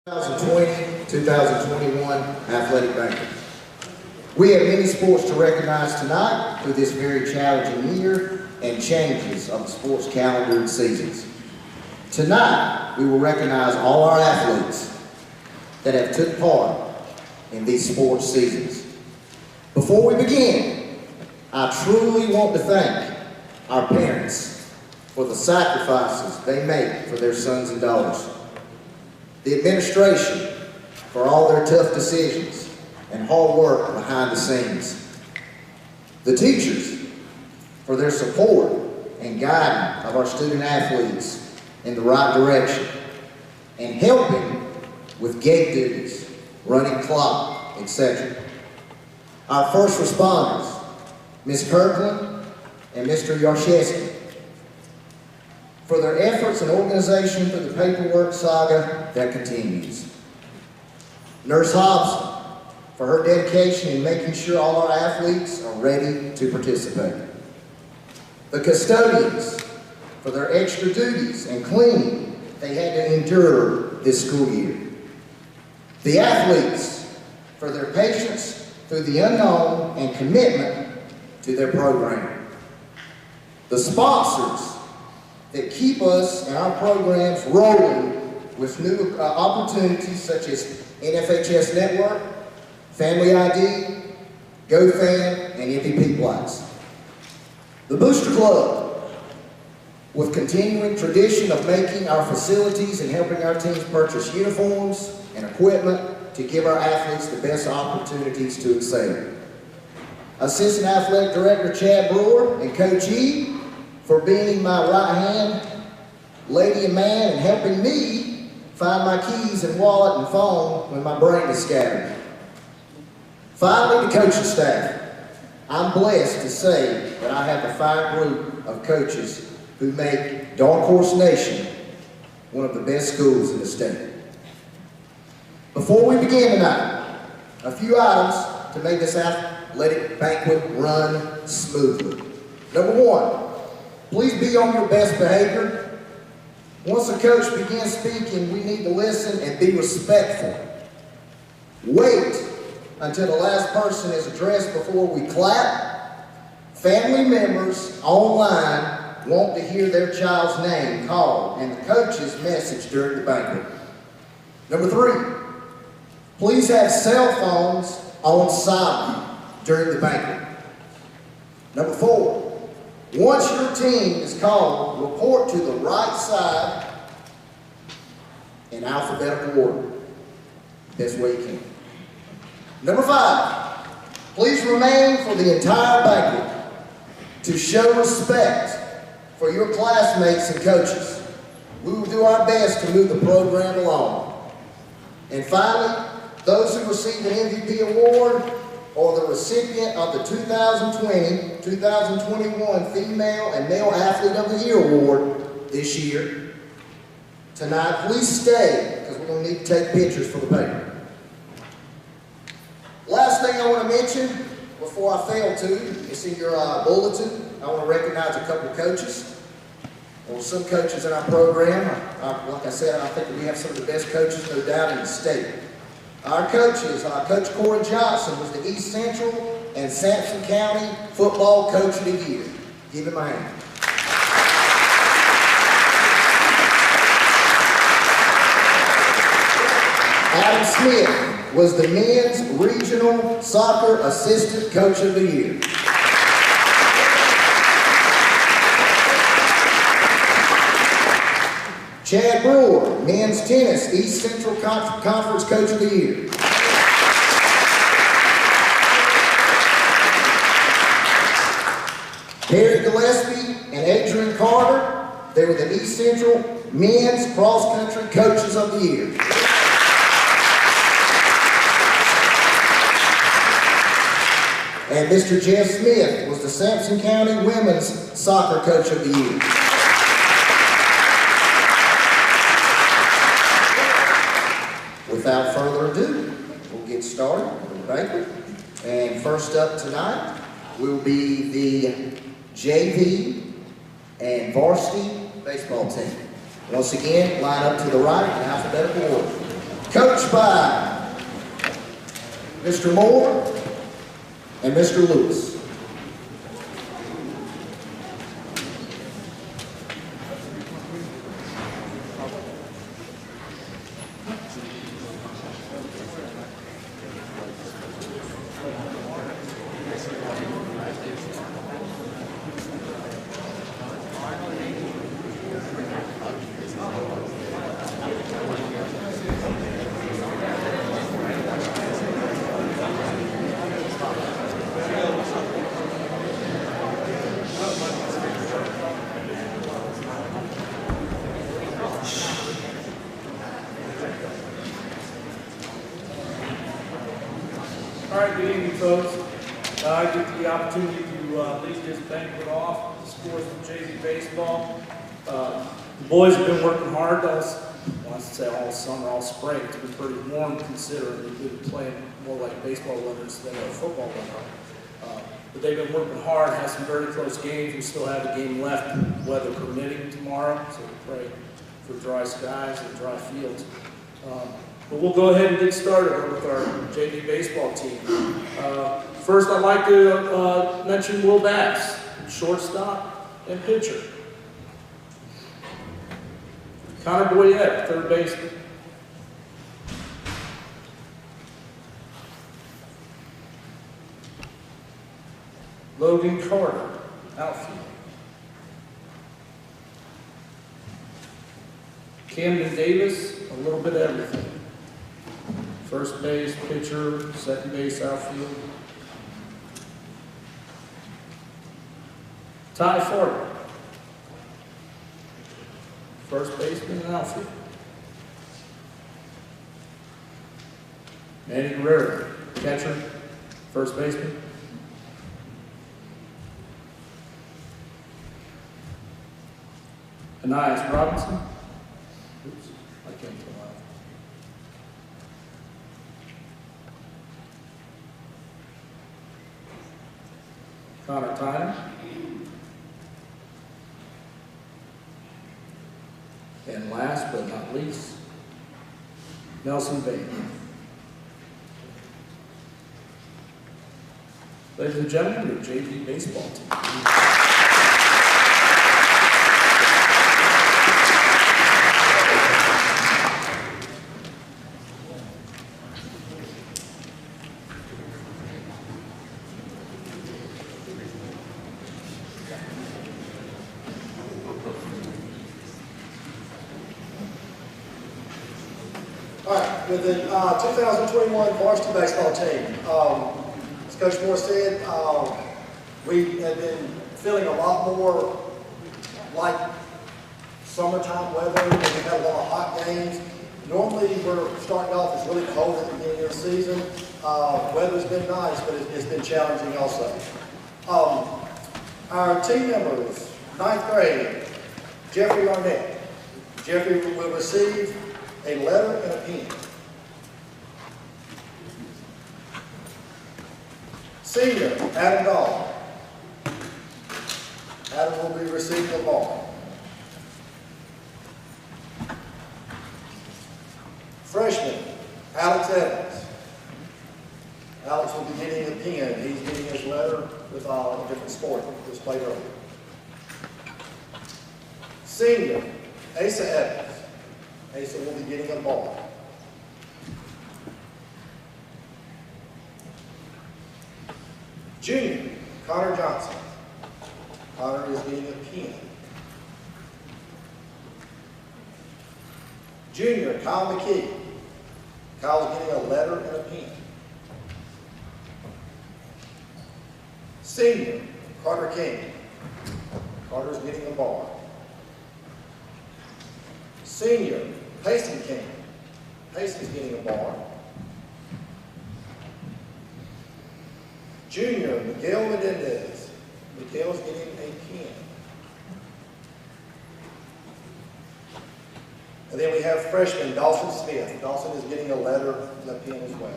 2020-2021 Athletic Banquet. We have many sports to recognize tonight through this very challenging year and changes of the sports calendar and seasons. Tonight, we will recognize all our athletes that have took part in these sports seasons. Before we begin, I truly want to thank our parents for the sacrifices they make for their sons and daughters. The administration for all their tough decisions and hard work behind the scenes. The teachers for their support and guiding of our student athletes in the right direction and helping with gate duties, running clock, etc. Our first responders, Ms. Kirkland and Mr. Yarshevsky, for their efforts and organization for the paperwork saga that continues. Nurse Hobbs, for her dedication in making sure all our athletes are ready to participate. The custodians, for their extra duties and cleaning they had to endure this school year. The athletes, for their patience through the unknown and commitment to their program. The sponsors, that keep us and our programs rolling with new opportunities such as NFHS Network, Family ID, GoFan, and MVP Blacks. The Booster Club, with continuing tradition of making our facilities and helping our teams purchase uniforms and equipment to give our athletes the best opportunities to excel. Assistant Athletic Director Chad Brewer and Coach E, for being my right hand, lady and man, and helping me find my keys and wallet and phone when my brain is scattered. Finally, the coaching staff. I'm blessed to say that I have a fine group of coaches who make Dark Horse Nation one of the best schools in the state. Before we begin tonight, a few items to make this athletic banquet run smoothly. Number one, please be on your best behavior. Once a coach begins speaking, we need to listen and be respectful. Wait until the last person is addressed before we clap. Family members online want to hear their child's name called and the coach's message during the banquet. Number three, please have cell phones on silent during the banquet. Number four, once your team is called, report to the right side in alphabetical order. Best way you can. Number five, please remain for the entire banquet to show respect for your classmates and coaches. We will do our best to move the program along. And finally, those who receive an MVP award or the recipient of the 2020-2021 Female and Male Athlete of the Year Award this year. Tonight, please stay, because we're going to need to take pictures for the paper. Last thing I want to mention, before I fail to, is in your bulletin. I want to recognize a couple of coaches. Well, some coaches in our program. Like I said, I think we have some of the best coaches, no doubt, in the state. Our coaches, Coach Corey Johnson was the East Central and Simpson County Football Coach of the Year. Give him a hand. Adam Smith was the Men's Regional Soccer Assistant Coach of the Year. Chad Brewer, Men's Tennis East Central Conference Coach of the Year. Harry Gillespie and Adrian Carter, they were the East Central Men's Cross Country Coaches of the Year. And Mr. Jeff Smith was the Simpson County Women's Soccer Coach of the Year. Without further ado, we'll get started with the banquet. And first up tonight will be the JV and Varsity Baseball team. Once again, line up to the right in alphabetical order. Coached by Mr. Moore and Mr. Lewis. I get the opportunity to lead this banquet off with the scores from Varsity Baseball. The boys have been working hard. I want to say all summer, all spring. It's been pretty warm considering we've been playing more like baseball weathers than a football weather. But they've been working hard, had some very close games. We still have a game left, weather permitting, tomorrow. So we pray for dry skies and dry fields. But we'll go ahead and get started with our JV baseball team. First, I'd like to mention Will Bass, shortstop and pitcher. Conor Brock, third baseman. Logan Carter, outfield. Camden Davis, a little bit of everything. First base, pitcher, second base, outfield. Ty Ford, first baseman and outfield. Manny Rivera, catcher, first baseman. Anais Robinson. Oops, I can't tell that. Connor Tyner. And last but not least, Nelson Bateman. Ladies and gentlemen, your JV baseball team. With the 2021 Varsity Baseball team. As Coach Moore said, we have been feeling a lot more like summertime weather. We've had a lot of hot games. Normally we're starting off, it's really cold at the beginning of the season. Weather's been nice, but it's been challenging also. Our team members, 9th grade, Jeffrey Arnett. Jeffrey will receive a letter and a pen. Senior, Adam Dahl. Adam will be receiving a ball. Freshman, Alex Evans. Alex will be getting a pen. He's getting his letter with a different sport that was played earlier. Senior, Asa Evans. Asa will be getting a ball. Junior, Connor Johnson. Connor is getting a pen. Junior, Kyle McKee. Kyle's getting a letter and a pen. Senior, Carter King. Carter's getting a ball. Senior, Peyton King. Peyton's getting a ball. Junior, Miguel Menendez. Miguel's getting a pen. And then we have freshman Dawson Smith. Dawson is getting a letter and a pen as well.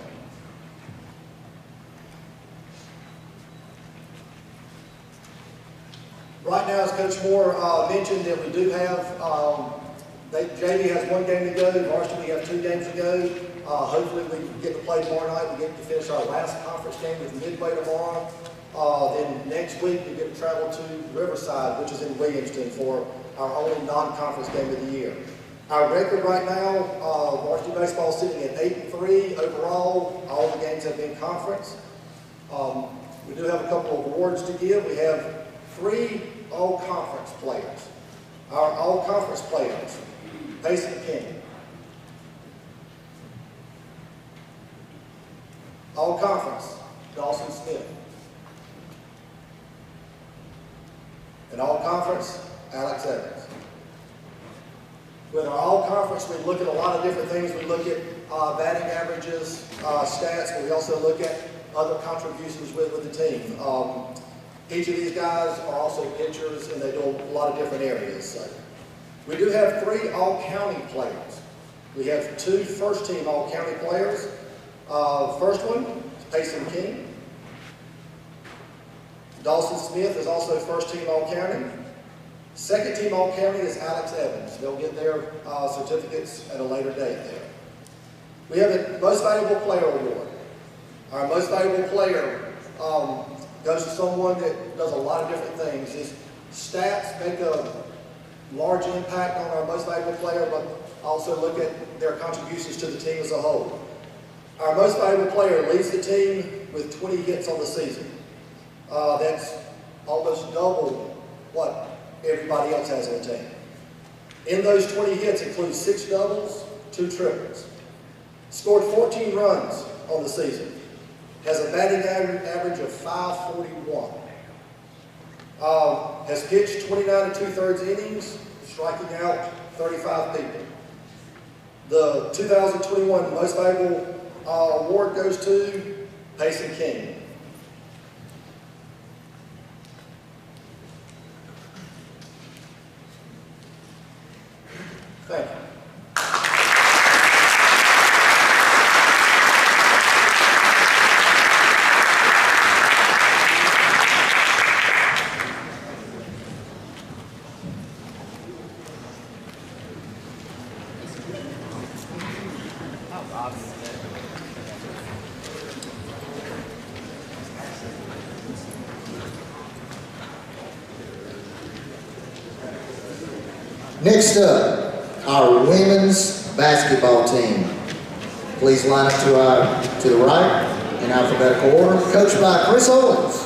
Right now, as Coach Moore mentioned, that we do have JV has 1 game to go, varsity has 2 games to go. Hopefully we get to play tomorrow night. We get to finish our last conference game with Midway tomorrow. Then next week we get to travel to Riverside, which is in Williamston, for our only non-conference game of the year. Our record right now, varsity baseball is sitting at 8-3 overall. All the games have been conference. We do have a couple of awards to give. We have 3 all-conference players. Our all-conference players, Peyton Penny. All-conference, Dawson Smith. And all-conference, Alex Evans. With our all-conference, we look at a lot of different things. We look at batting averages, stats, but we also look at other contributions with the team. Each of these guys are also pitchers, and they do a lot of different areas. So we do have 3 all-county players. We have 2 first-team all-county players. First one is Peyton King. Dawson Smith is also first-team all-county. Second-team all-county is Alex Evans. They'll get their certificates at a later date there. We have the Most Valuable Player Award. Our Most Valuable Player goes to someone that does a lot of different things. His stats make a large impact on our Most Valuable Player, but also look at their contributions to the team as a whole. Our Most Valuable Player leads the team with 20 hits on the season. That's almost double what everybody else has on the team. In those 20 hits includes 6 doubles, 2 triples. Scored 14 runs on the season. Has a batting average of .541. Has pitched 29 2/3 innings, striking out 35 people. The 2021 Most Valuable Award goes to Peyton King. Thank you. Next up, our women's basketball team. Please line up to the right in alphabetical order, coached by Chris Owens.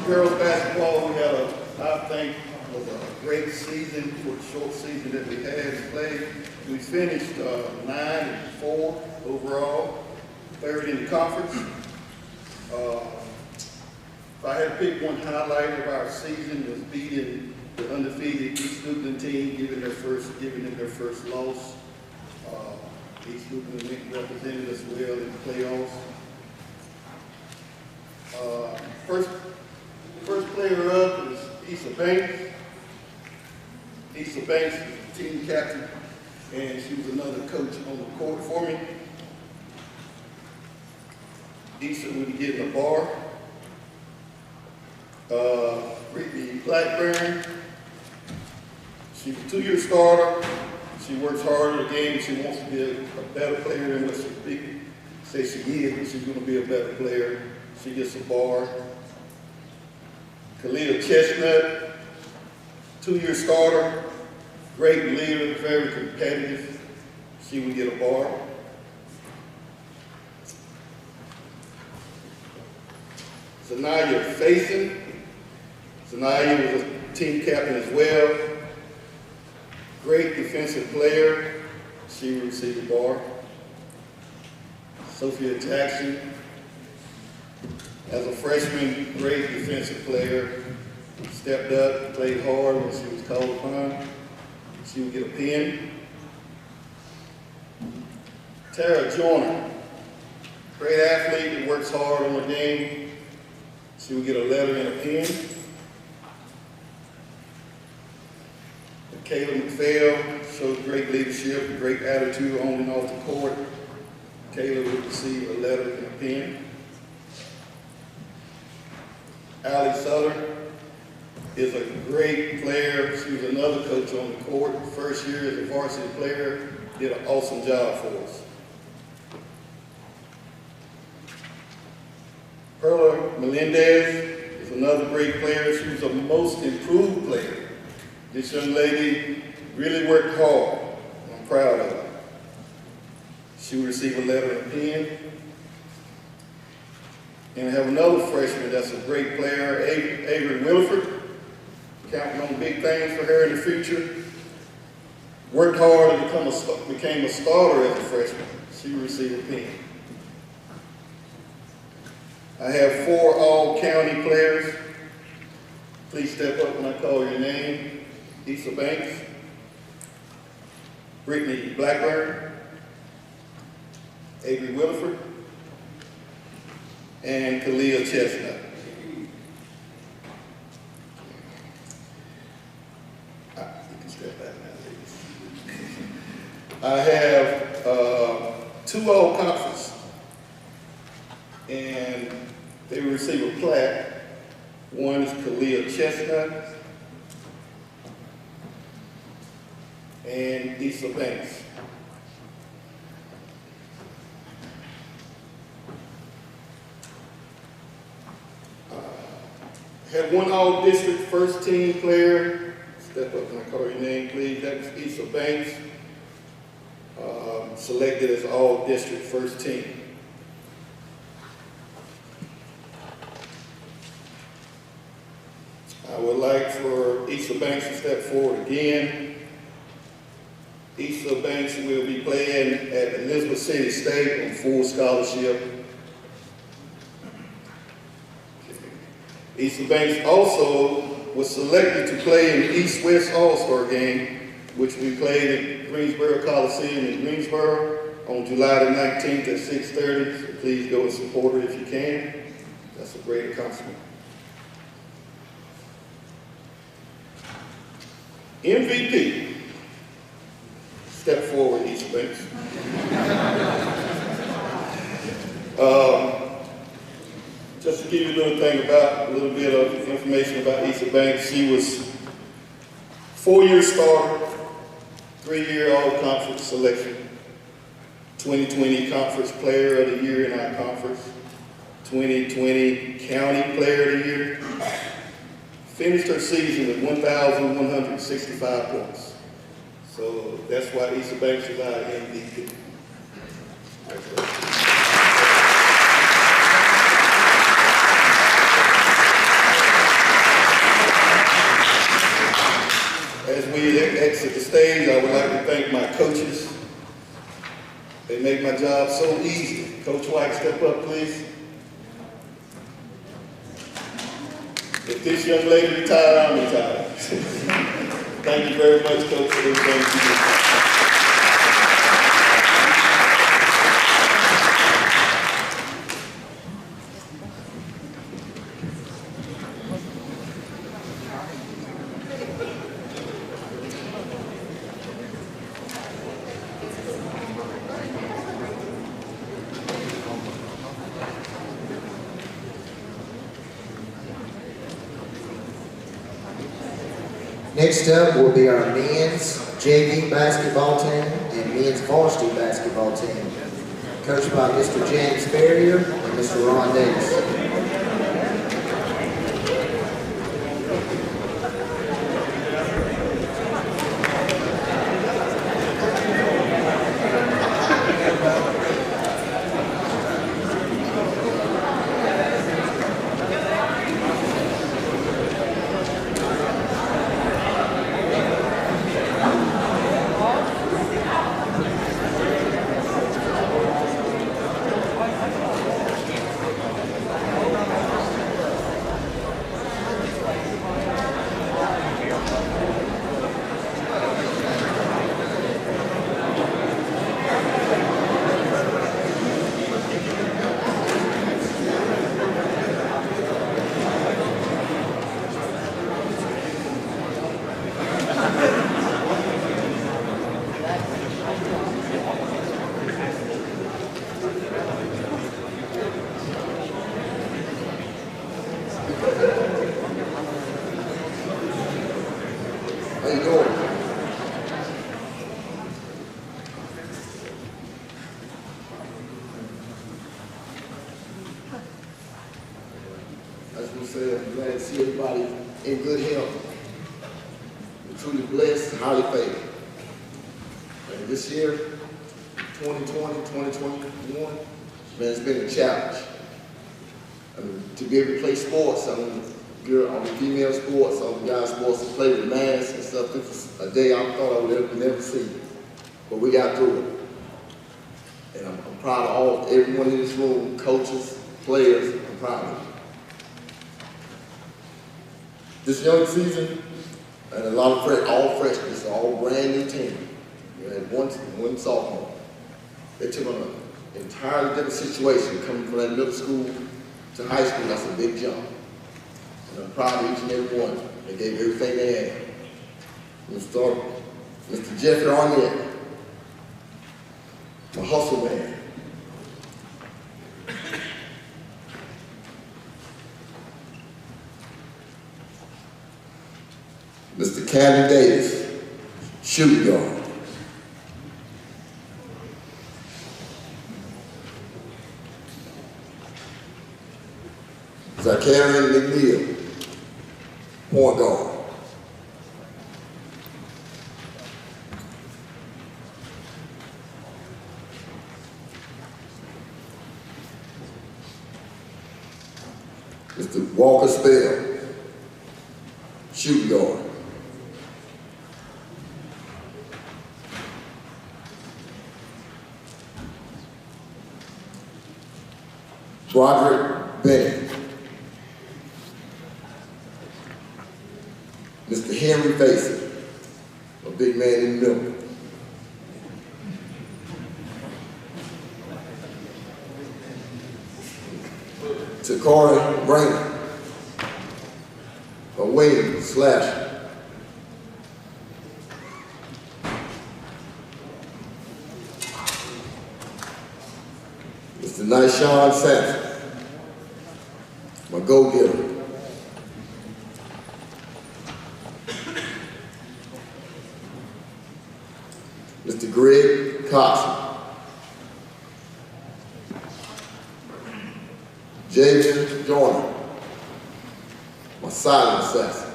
Girls basketball, we had I think, was a great season for the short season that we had to play. We finished 9-4 overall, 3rd in the conference. If I had to pick one highlight of our season, was beating the undefeated East Newton team, giving them their first loss. East Newton represented us well in the playoffs. First player up is Asa Banks. Asa Banks is the team captain, and she was another coach on the court for me. Asa would be getting a bar. Brittany Blackburn, she's a 2-year starter. She works hard in the game. She wants to be a better player than what she says she is, but she's going to be a better player. She gets a bar. Khalil Chestnut, 2-year starter, great leader, very competitive. She would get a bar. Zanaya Faison. Zanaya was a team captain as well. Great defensive player. She would receive a bar. Sophia Jackson, As a freshman, great defensive player, stepped up, played hard when she was called upon. She would get a pin. Tara Joyner, great athlete that works hard on the game. She would get a letter and a pin. Kayla McPhail showed great leadership, great attitude on and off the court. Kayla would receive a letter and a pin. Allie Sutter is a great player. She was another coach on the court. First year as a varsity player, did an awesome job for us. Perla Menendez is another great player. She was a most improved player. This young lady really worked hard. I'm proud of her. She will receive a letter and a pin. And I have another freshman that's a great player, Avery Wilford. Counting on big things for her in the future. Worked hard and became a starter as a freshman. She will receive a pin. I have 4 all-county players. Please step up when I call your name. Asa Banks, Brittany Blackburn, Avery Wilford, and Kalia Chestnut. You can step back now, ladies. I have 2 all-conference, and they will receive a plaque. One is Kalia Chestnut, and Asa Banks. Had 1 all-district first team player. Step up and I call your name, please. That was Asa Banks. Selected as all-district first team. I would like for Asa Banks to step forward again. Asa Banks will be playing at Elizabeth City State on full scholarship. Asa Banks also was selected to play in the East-West All-Star game, which we played at Greensboro Coliseum in Greensboro on July the 19th at 6:30. So please go and support her if you can. That's a great accomplishment. MVP. Step forward, Asa Banks. Just to give you a little bit of information about Asa Banks, she was 4-year starter, 3-year all-conference selection, 2020 Conference Player of the Year in our conference, 2020 County Player of the Year. Finished her season with 1,165 points. So that's why Asa Banks is our MVP. As we exit the stage, I would like to thank my coaches. They make my job so easy. Coach White, step up, please. If this young lady retired, I'm retired. Thank you very much, Coach, for everything you did. Next up will be our men's JV basketball team and men's varsity basketball team, coached by Mr. James Ferrier and Mr. Ron Davis. yourself. I'm glad to see everybody in good health. We're truly blessed and highly favored. And this year, 2020, 2021, man, it's been a challenge. I mean, to be able to play sports, on the female sports, on the guys' sports, to play with masks and stuff, this was a day I thought I would never see. But we got through it. And I'm proud of everyone in this room, coaches, players, I'm proud of them. This young season, and a lot of all freshmen, it's all brand new team. We had one sophomore. They took on an entirely different situation, coming from that middle school to high school. That's a big jump. And I'm proud of each and every one. They gave everything they had. We'll start with Mr. Jeffrey Arnett, my hustle man. Mr. Cannon Davis, shooting guard. Zacharian McNeil, point guard. Mr. Walker Spell, shooting guard. Broderick Bennett. Mr. Henry Facey, a big man in the middle. Takari Raymond, a wing slasher. Mr. Nyshawn Sampson, my go-getter. Mr. Greg Cox, Javian Jordan, my silent assassin.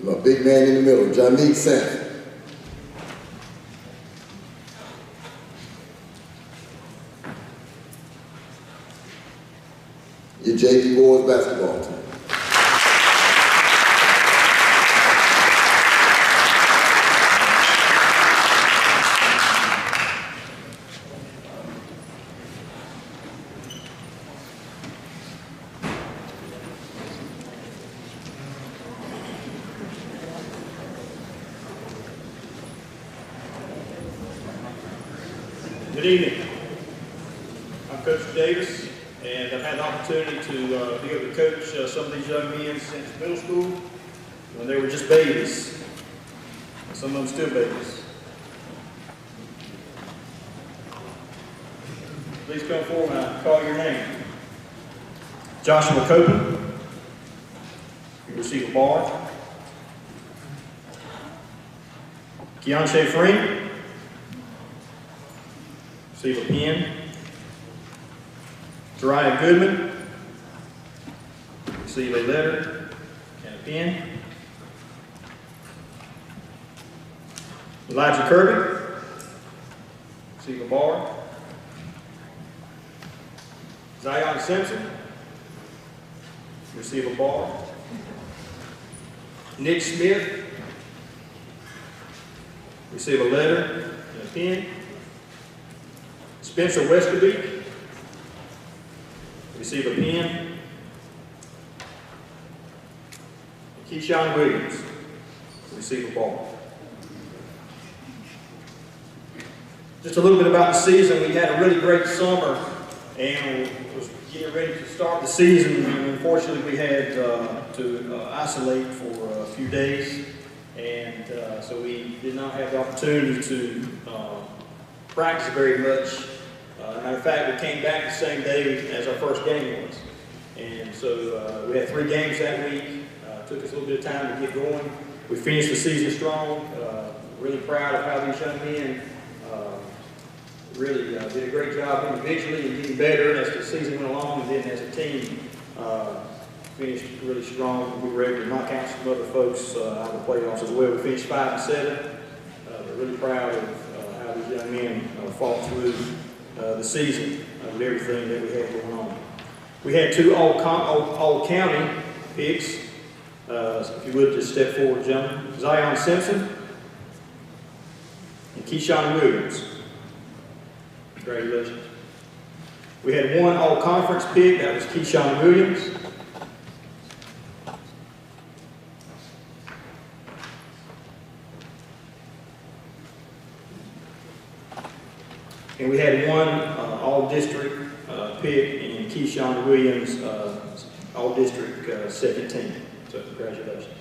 My big man in the middle, Jameek Sampson. Your JV boys basketball team. Good evening. I'm Coach Davis, and I've had the opportunity to be able to coach some of these young men since middle school when they were just babies. Some of them still babies. Please come forward when I call your name. Joshua Copeland. You receive a bar. Keontae Freeman. Receive a pen. Jariah Goodman. Receive a letter and a pen. Elijah Kirby. Receive a bar. Zion Simpson. Receive a bar. Nick Smith. Receive a letter and a pen. Spencer Westerby, receive a pen. Keyshawn Williams, receive a ball. Just a little bit about the season. We had a really great summer and was getting ready to start the season. Unfortunately, we had to isolate for a few days, and so we did not have the opportunity to practice very much. Matter of fact, we came back the same day as our first game was. And so we had 3 games that week. Took us a little bit of time to get going. We finished the season strong. Really proud of how these young men really did a great job individually and getting better as the season went along, and then as a team finished really strong. We were able to knock out some other folks out of the playoffs as well. We finished 5-7. We're really proud of how these young men fought through the season with everything that we had going on. We had 2 all-county picks. So if you would just step forward, gentlemen. Zion Simpson and Keyshawn Williams. Congratulations. We had 1 all-conference pick. That was Keyshawn Williams. And we had 1 all-district pick in Keyshawn Williams, all-district second team. So congratulations.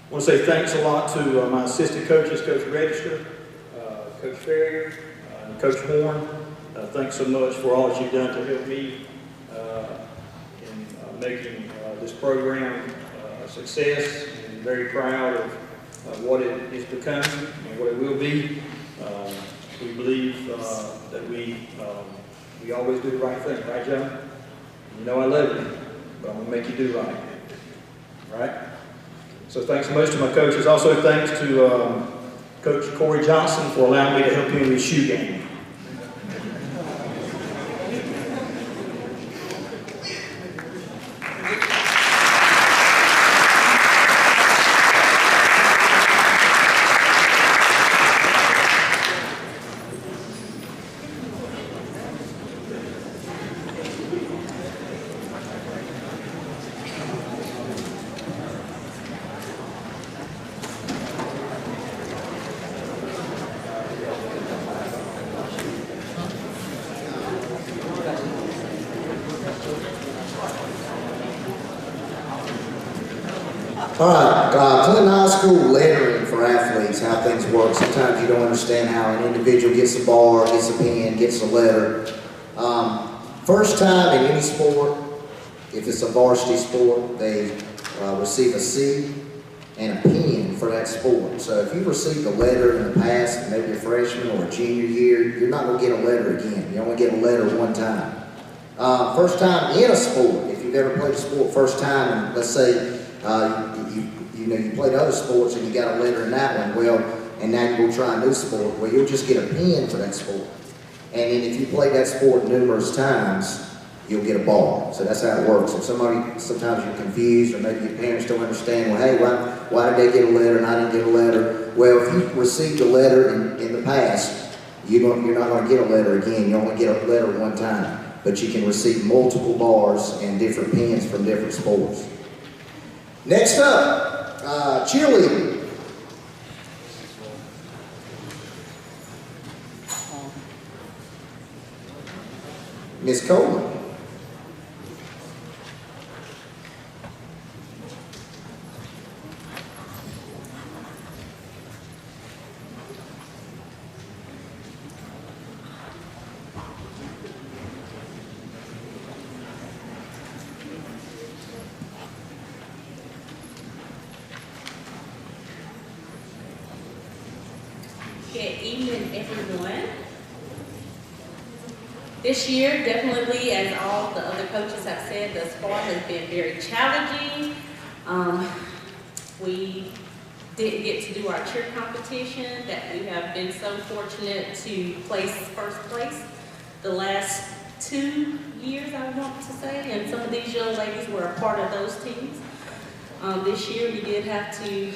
I want to say thanks a lot to my assistant coaches, Coach Register, Coach Ferrier, and Coach Horn. Thanks so much for all that you've done to help me in making this program a success. I'm very proud of what it is becoming and what it will be. We believe that we always do the right thing, right, John? You know I love you, but I'm going to make you do right. Right? So thanks so much to my coaches. Also thanks to Coach Corey Johnson for allowing me to help him with his shoe game. All right, Clinton High School lettering for athletes, how things work. Sometimes you don't understand how an individual gets a bar, gets a pen, gets a letter. First time in any sport, if it's a varsity sport, they receive a C and a pen for that sport. So if you've received a letter in the past, maybe a freshman or a junior year, you're not going to get a letter again. You only get a letter one time. First time in a sport, if you've ever played a sport first time, and let's say you played other sports and you got a letter in that one, well, and now you go try a new sport, well, you'll just get a pen for that sport. And then if you played that sport numerous times, you'll get a bar. So that's how it works. If sometimes you're confused, or maybe your parents don't understand, well, hey, why did they get a letter and I didn't get a letter? Well, if you received a letter in the past, you're not going to get a letter again. You only get a letter one time. But you can receive multiple bars and different pens from different sports. Next up, cheerleading. Miss Coleman. Good evening, everyone. This year, definitely, as all the other coaches have said thus far, has been very challenging. We didn't get to do our cheer competition that we have been so fortunate to place first place the last 2 years, I want to say, and some of these young ladies were a part of those teams. This year, we did have to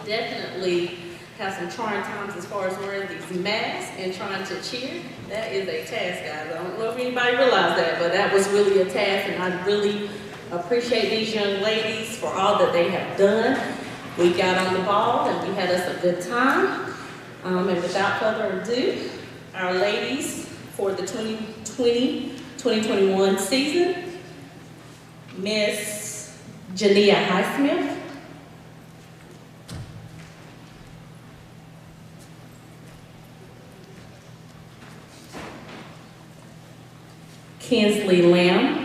definitely have some trying times as far as wearing these masks and trying to cheer. That is a task, guys. I don't know if anybody realized that, but that was really a task, and I really appreciate these young ladies for all that they have done. We got on the ball and we had us a good time. And without further ado, our ladies for the 2020-2021 season, Miss Jania Highsmith, Kinsley Lamb,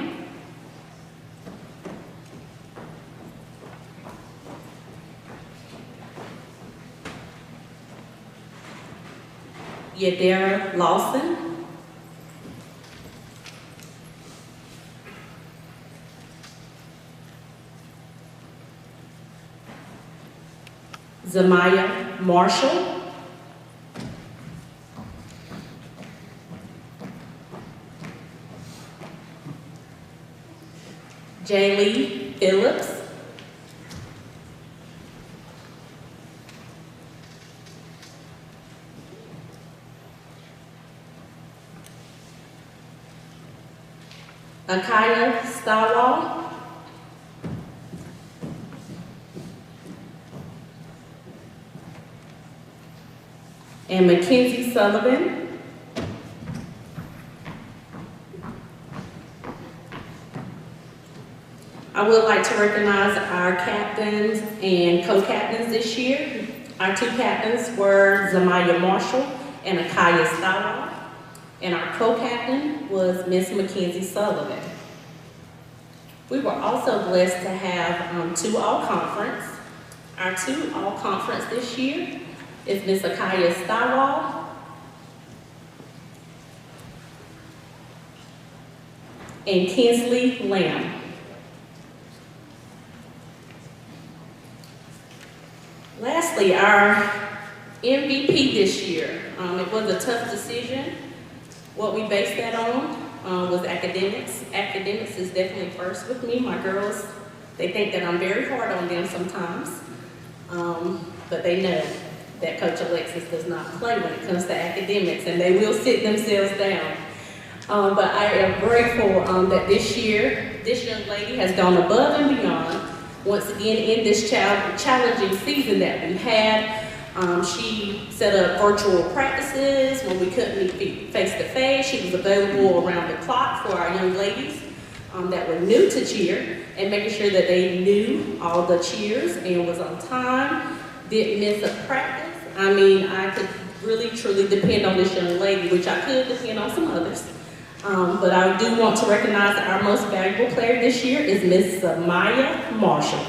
Yadira Lawson, Zamaya Marshall, Jaylee Phillips, Akaya Stawall, and Mackenzie Sullivan. I would like to recognize our captains and co-captains this year. Our two captains were Zamaya Marshall and Akaya Stawall, and our co-captain was Miss Mackenzie Sullivan. We were also blessed to have two all-conference. Our two all-conference this year is Miss Akaya Stawall and Kinsley Lamb. Lastly, our MVP this year. It was a tough decision. What we based that on was academics. Academics is definitely first with me. My girls, they think that I'm very hard on them sometimes, but they know that Coach Alexis does not play when it comes to academics, and they will sit themselves down. But I am grateful that this year, this young lady has gone above and beyond. Once again, in this challenging season that we had, she set up virtual practices when we couldn't meet face-to-face. She was available around the clock for our young ladies that were new to cheer and making sure that they knew all the cheers and was on time, didn't miss a practice. I mean, I could really, truly depend on this young lady, which I could depend on some others. But I do want to recognize that our most valuable player this year is Miss Maya Marshall.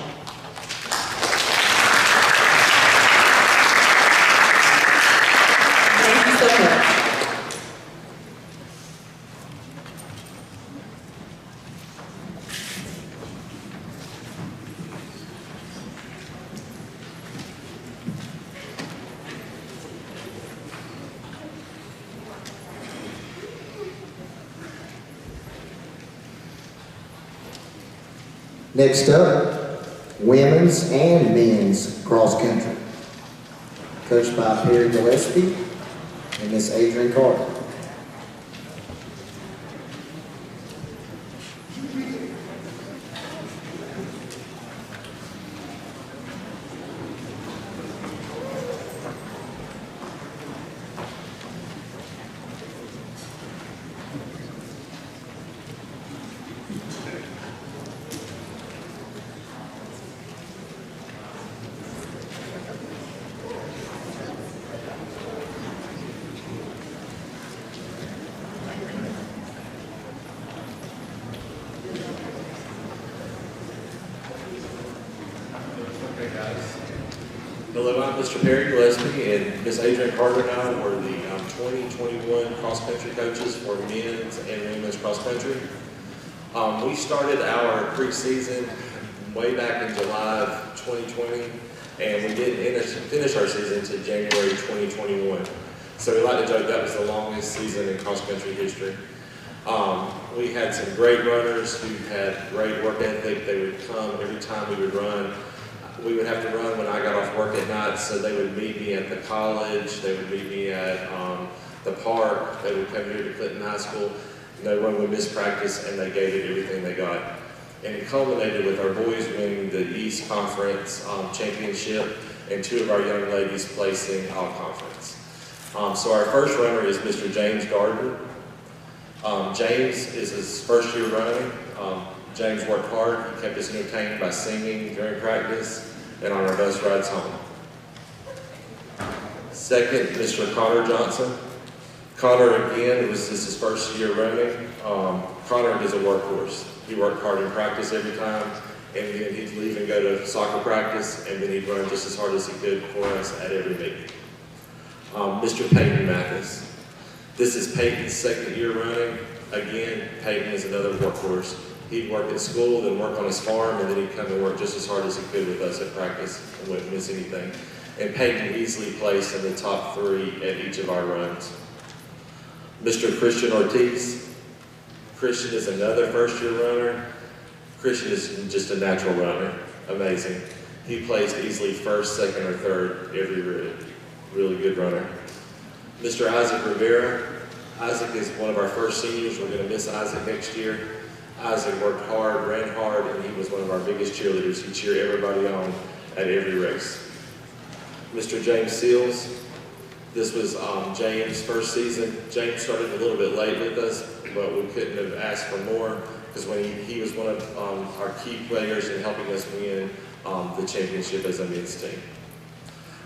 Thank you so much. Next up, women's and men's cross country, coached by Theodore Gillespie and Miss Adrian Carter. Hello, I'm Mr. Theodore Gillespie, and Miss Adrian Carter and I were the 2021 cross-country coaches for men's and women's cross-country. We started our preseason way back in July of 2020, and we didn't finish our season until January 2021. So we like to joke that was the longest season in cross-country history. We had some great runners who had great work ethic. They would come every time we would run. We would have to run when I got off work at night, so they would meet me at the college, they would meet me at the park, they would come here to Clinton High School, and they run with Miss Practice, and they gave it everything they got. And it culminated with our boys winning the East Conference championship, and two of our young ladies placing all conference. So our first runner is Mr. James Gardner. James is his first year running. James worked hard. He kept us entertained by singing during practice and on our bus rides home. Second, Mr. Conor Johnson. Conor, again, this is his first year running. Conor is a workhorse. He worked hard in practice every time, and then he'd leave and go to soccer practice, and then he'd run just as hard as he could for us at every meet. Mr. Peyton Mathis. This is Peyton's second year running. Again, Peyton is another workhorse. He'd work at school, then work on his farm, and then he'd come and work just as hard as he could with us at practice and wouldn't miss anything. And Peyton easily placed in the top 3 at each of our runs. Mr. Christian Ortiz. Christian is another first-year runner. Christian is just a natural runner. Amazing. He placed easily first, second, or third every really good runner. Mr. Isaac Rivera. Isaac is one of our first seniors. We're going to miss Isaac next year. Isaac worked hard, ran hard, and he was one of our biggest cheerleaders. He cheered everybody on at every race. Mr. James Seals. This was James' first season. James started a little bit late with us, but we couldn't have asked for more because when he was one of our key players in helping us win the championship as a men's team.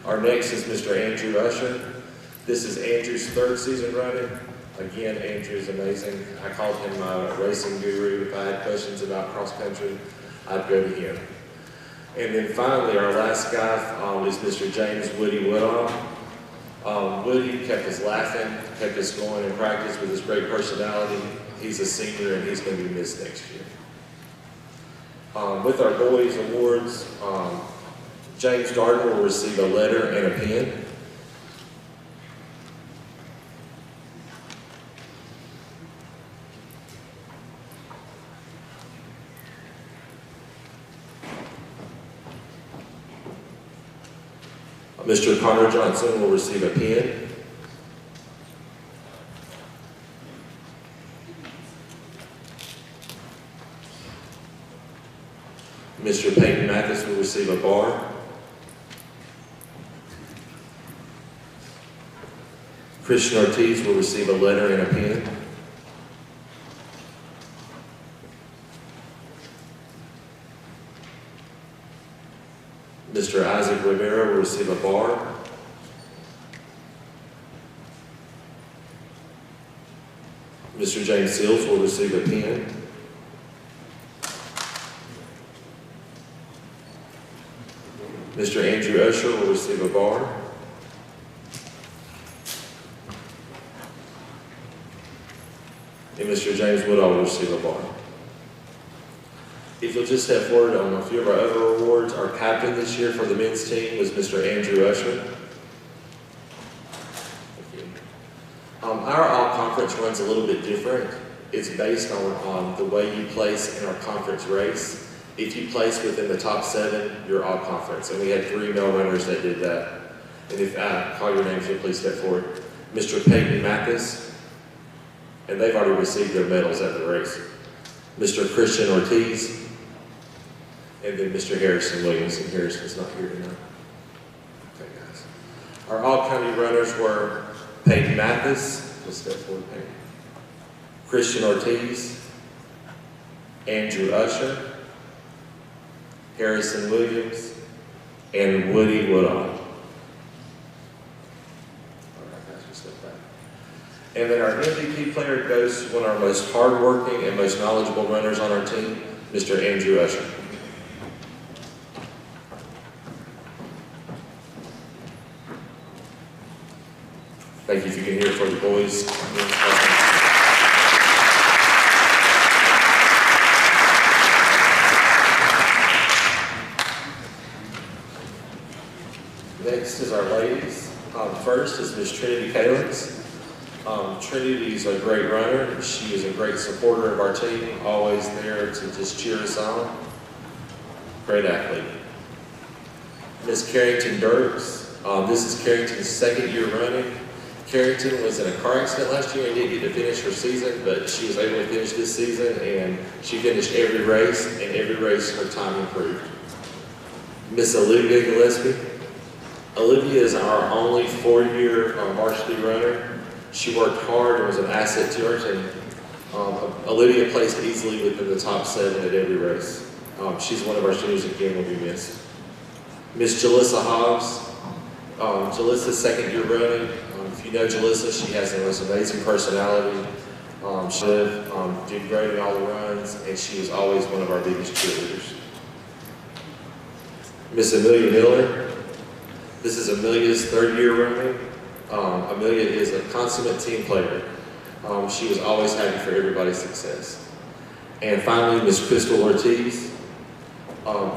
Our next is Mr. Andrew Usher. This is Andrew's 3rd season running. Again, Andrew is amazing. I called him my racing guru. If I had questions about cross country, I'd go to him. And then finally, our last guy is Mr. James Woody Woodall. Woody kept us laughing, kept us going in practice with his great personality. He's a senior and he's going to be missed next year. With our boys awards, James Gardner will receive a letter and a pen. Mr. Conor Johnson will receive a pen. Mr. Peyton Mathis will receive a bar. Christian Ortiz will receive a letter and a pen. Mr. Isaac Rivera will receive a bar. Mr. James Seals will receive a pen. Mr. Andrew Usher will receive a bar. And Mr. James Woodall will receive a bar. If you'll just step forward on a few of our other awards, our captain this year for the men's team was Mr. Andrew Usher. Our all-conference run's a little bit different. It's based on the way you place in our conference race. If you place within the top 7, you're all-conference. And we had 3 male runners that did that. And if I call your names, you'll please step forward. Mr. Peyton Mathis, and they've already received their medals at the race. Mr. Christian Ortiz, and then Mr. Harrison Williams, and Harrison's not here tonight. Okay, guys. Our all-county runners were Peyton Mathis, let's step forward, Peyton. Christian Ortiz, Andrew Usher, Harrison Williams, and Woody Woodall. All right, guys, we'll step back. And then our MVP player goes to one of our most hardworking and most knowledgeable runners on our team, Mr. Andrew Usher. Thank you if you can hear it for the boys. Next is our ladies. First is Miss Trinity Kalins. Trinity's a great runner. She is a great supporter of our team, always there to just cheer us on. Great athlete. Miss Carrington Dirks. This is Carrington's 2nd year running. Carrington was in a car accident last year and didn't get to finish her season, but she was able to finish this season, and she finished every race, and every race her time improved. Miss Olivia Gillespie. Olivia is our only 4-year varsity runner. She worked hard and was an asset to our team. Olivia placed easily within the top 7 at every race. She's one of our seniors again will be missed. Miss Jalissa Hobbs. Jalissa's 2nd year running. If you know Jalissa, she has the most amazing personality. She did great in all the runs, and she was always one of our biggest cheerleaders. Miss Amelia Miller. This is Amelia's 3rd year running. Amelia is a consummate team player. She was always happy for everybody's success. And finally, Miss Crystal Ortiz.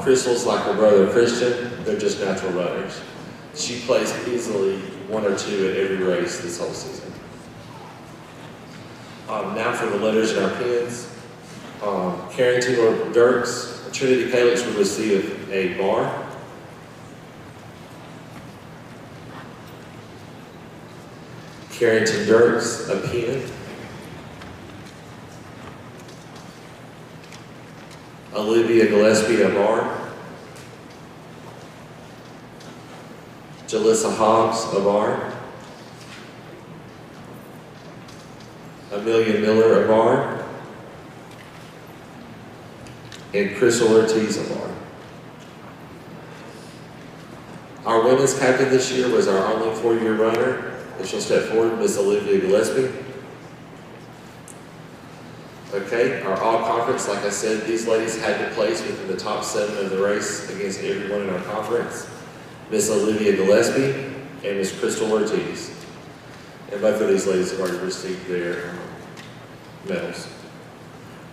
Crystal's like her brother Christian, they're just natural runners. She plays easily 1 or 2 at every race this whole season. Now for the letters in our pens. Carrington or Dirks, Trinity Calyx will receive a bar. Carrington Dirks, a pen. Olivia Gillespie, a bar. Jalissa Hobbs, a bar. Amelia Miller, a bar. And Crystal Ortiz, a bar. Our women's captain this year was our only 4-year runner. If she'll step forward, Miss Olivia Gillespie. Okay, our all-conference, like I said, these ladies had to place within the top 7 of the race against everyone in our conference. Miss Olivia Gillespie and Miss Crystal Ortiz. And both of these ladies have already received their medals.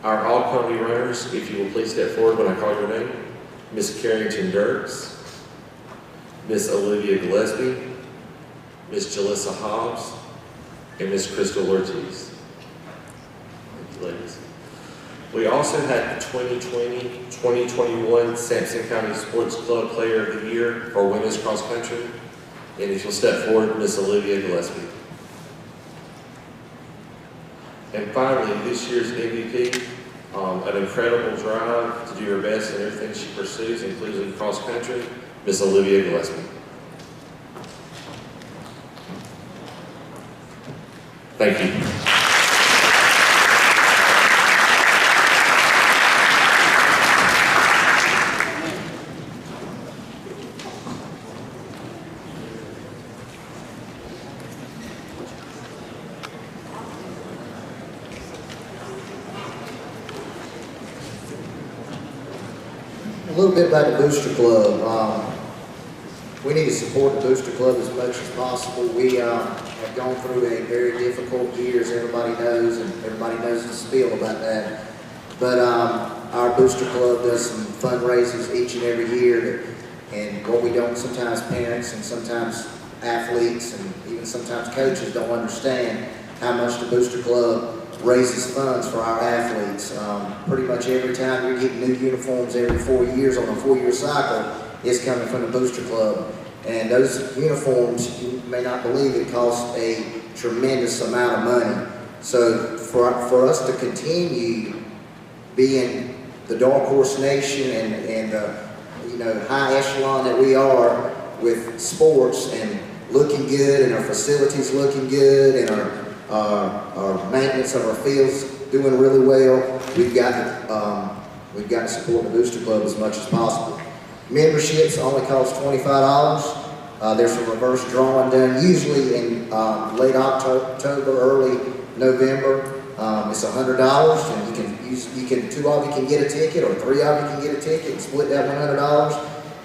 Our all-county runners, if you will please step forward when I call your name. Miss Carrington Dirks, Miss Olivia Gillespie, Miss Jalissa Hobbs, and Miss Crystal Ortiz. Thank you, ladies. We also had the 2020-2021 Simpson County Sports Club Player of the Year for Women's Cross Country. And if you'll step forward, Miss Olivia Gillespie. And finally, this year's MVP, an incredible drive to do her best in everything she pursues, including cross country, Miss Olivia Gillespie. Thank you. A little bit about the Booster Club. We need to support the Booster Club as much as possible. We have gone through a very difficult year, as everybody knows, and everybody knows the spiel about that. But our Booster Club does some fundraisers each and every year, and what we don't, sometimes parents and sometimes athletes and even sometimes coaches don't understand how much the Booster Club raises funds for our athletes. Pretty much every time you're getting new uniforms every 4 years on a 4-year cycle, it's coming from the Booster Club. And those uniforms, you may not believe, it costs a tremendous amount of money. So for us to continue being the Dark Horse Nation and the high echelon that we are with sports and looking good and our facilities looking good and our maintenance of our fields doing really well, we've got to support the Booster Club as much as possible. Memberships only cost $25. There's some reverse drawing done usually in late October, early November. It's $100, and you can 2 of you can get a ticket, or 3 of you can get a ticket and split that $100,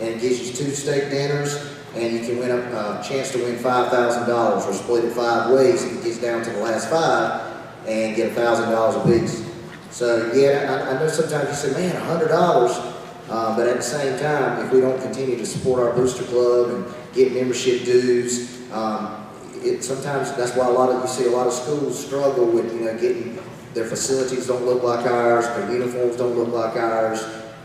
and it gives you 2 steak dinners, and you can win a chance to win $5,000, or split it 5 ways if it gets down to the last 5, and get $1,000 apiece. So yeah, I know sometimes you say, man, $100. But at the same time, if we don't continue to support our Booster Club and get membership dues, sometimes that's why you see a lot of schools struggle with getting their facilities don't look like ours, their uniforms don't look like ours,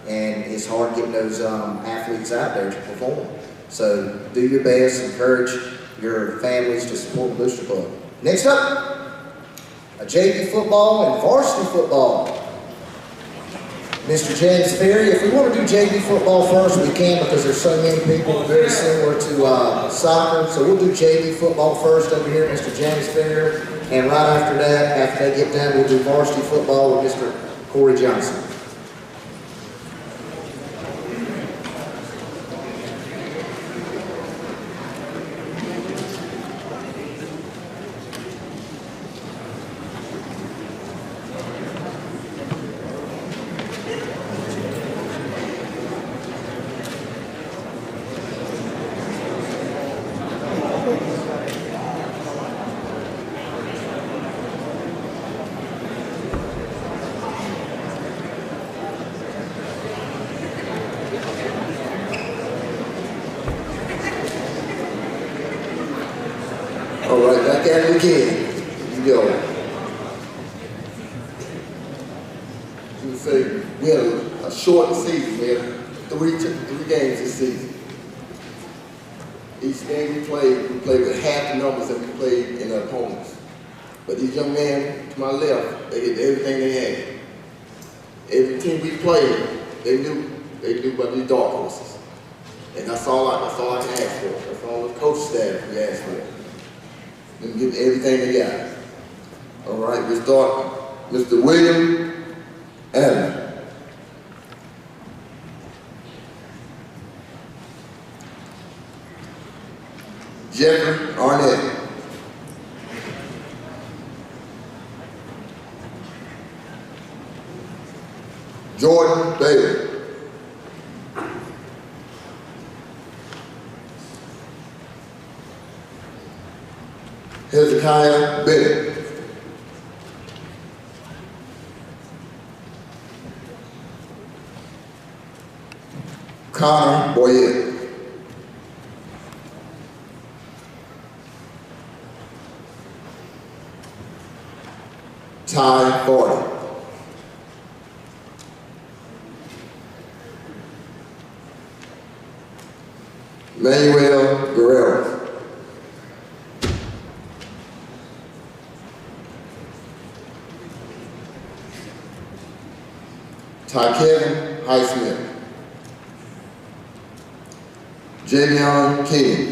and it's hard getting those athletes out there to perform. So do your best, encourage your families to support the Booster Club. Next up, a JV football and varsity football. Mr. James Ferry, if we want to do JV football first, we can, because there's so many people very similar to soccer. So we'll do JV football first over here, Mr. James Ferry. And right after that, after they get done, we'll do varsity football with Mr. Corey Johnson. Back at it again. Here we go. We say we had a short season. We had three games this season. Each game we played with half the numbers that we played in the opponents. But these young men to my left, they did everything they had. Every team we played, they knew about these dark horses. And that's all I can ask for. That's all the coach staff we ask for. Them give everything they got. All right, we start Mr. William Adams. Jeffrey Arnett. Jordan Bailey. Hezekiah Bennett. Conor Brock. Ty Forty. Emmanuel Guerrero. Ty Kevin Highsmith. Javion King.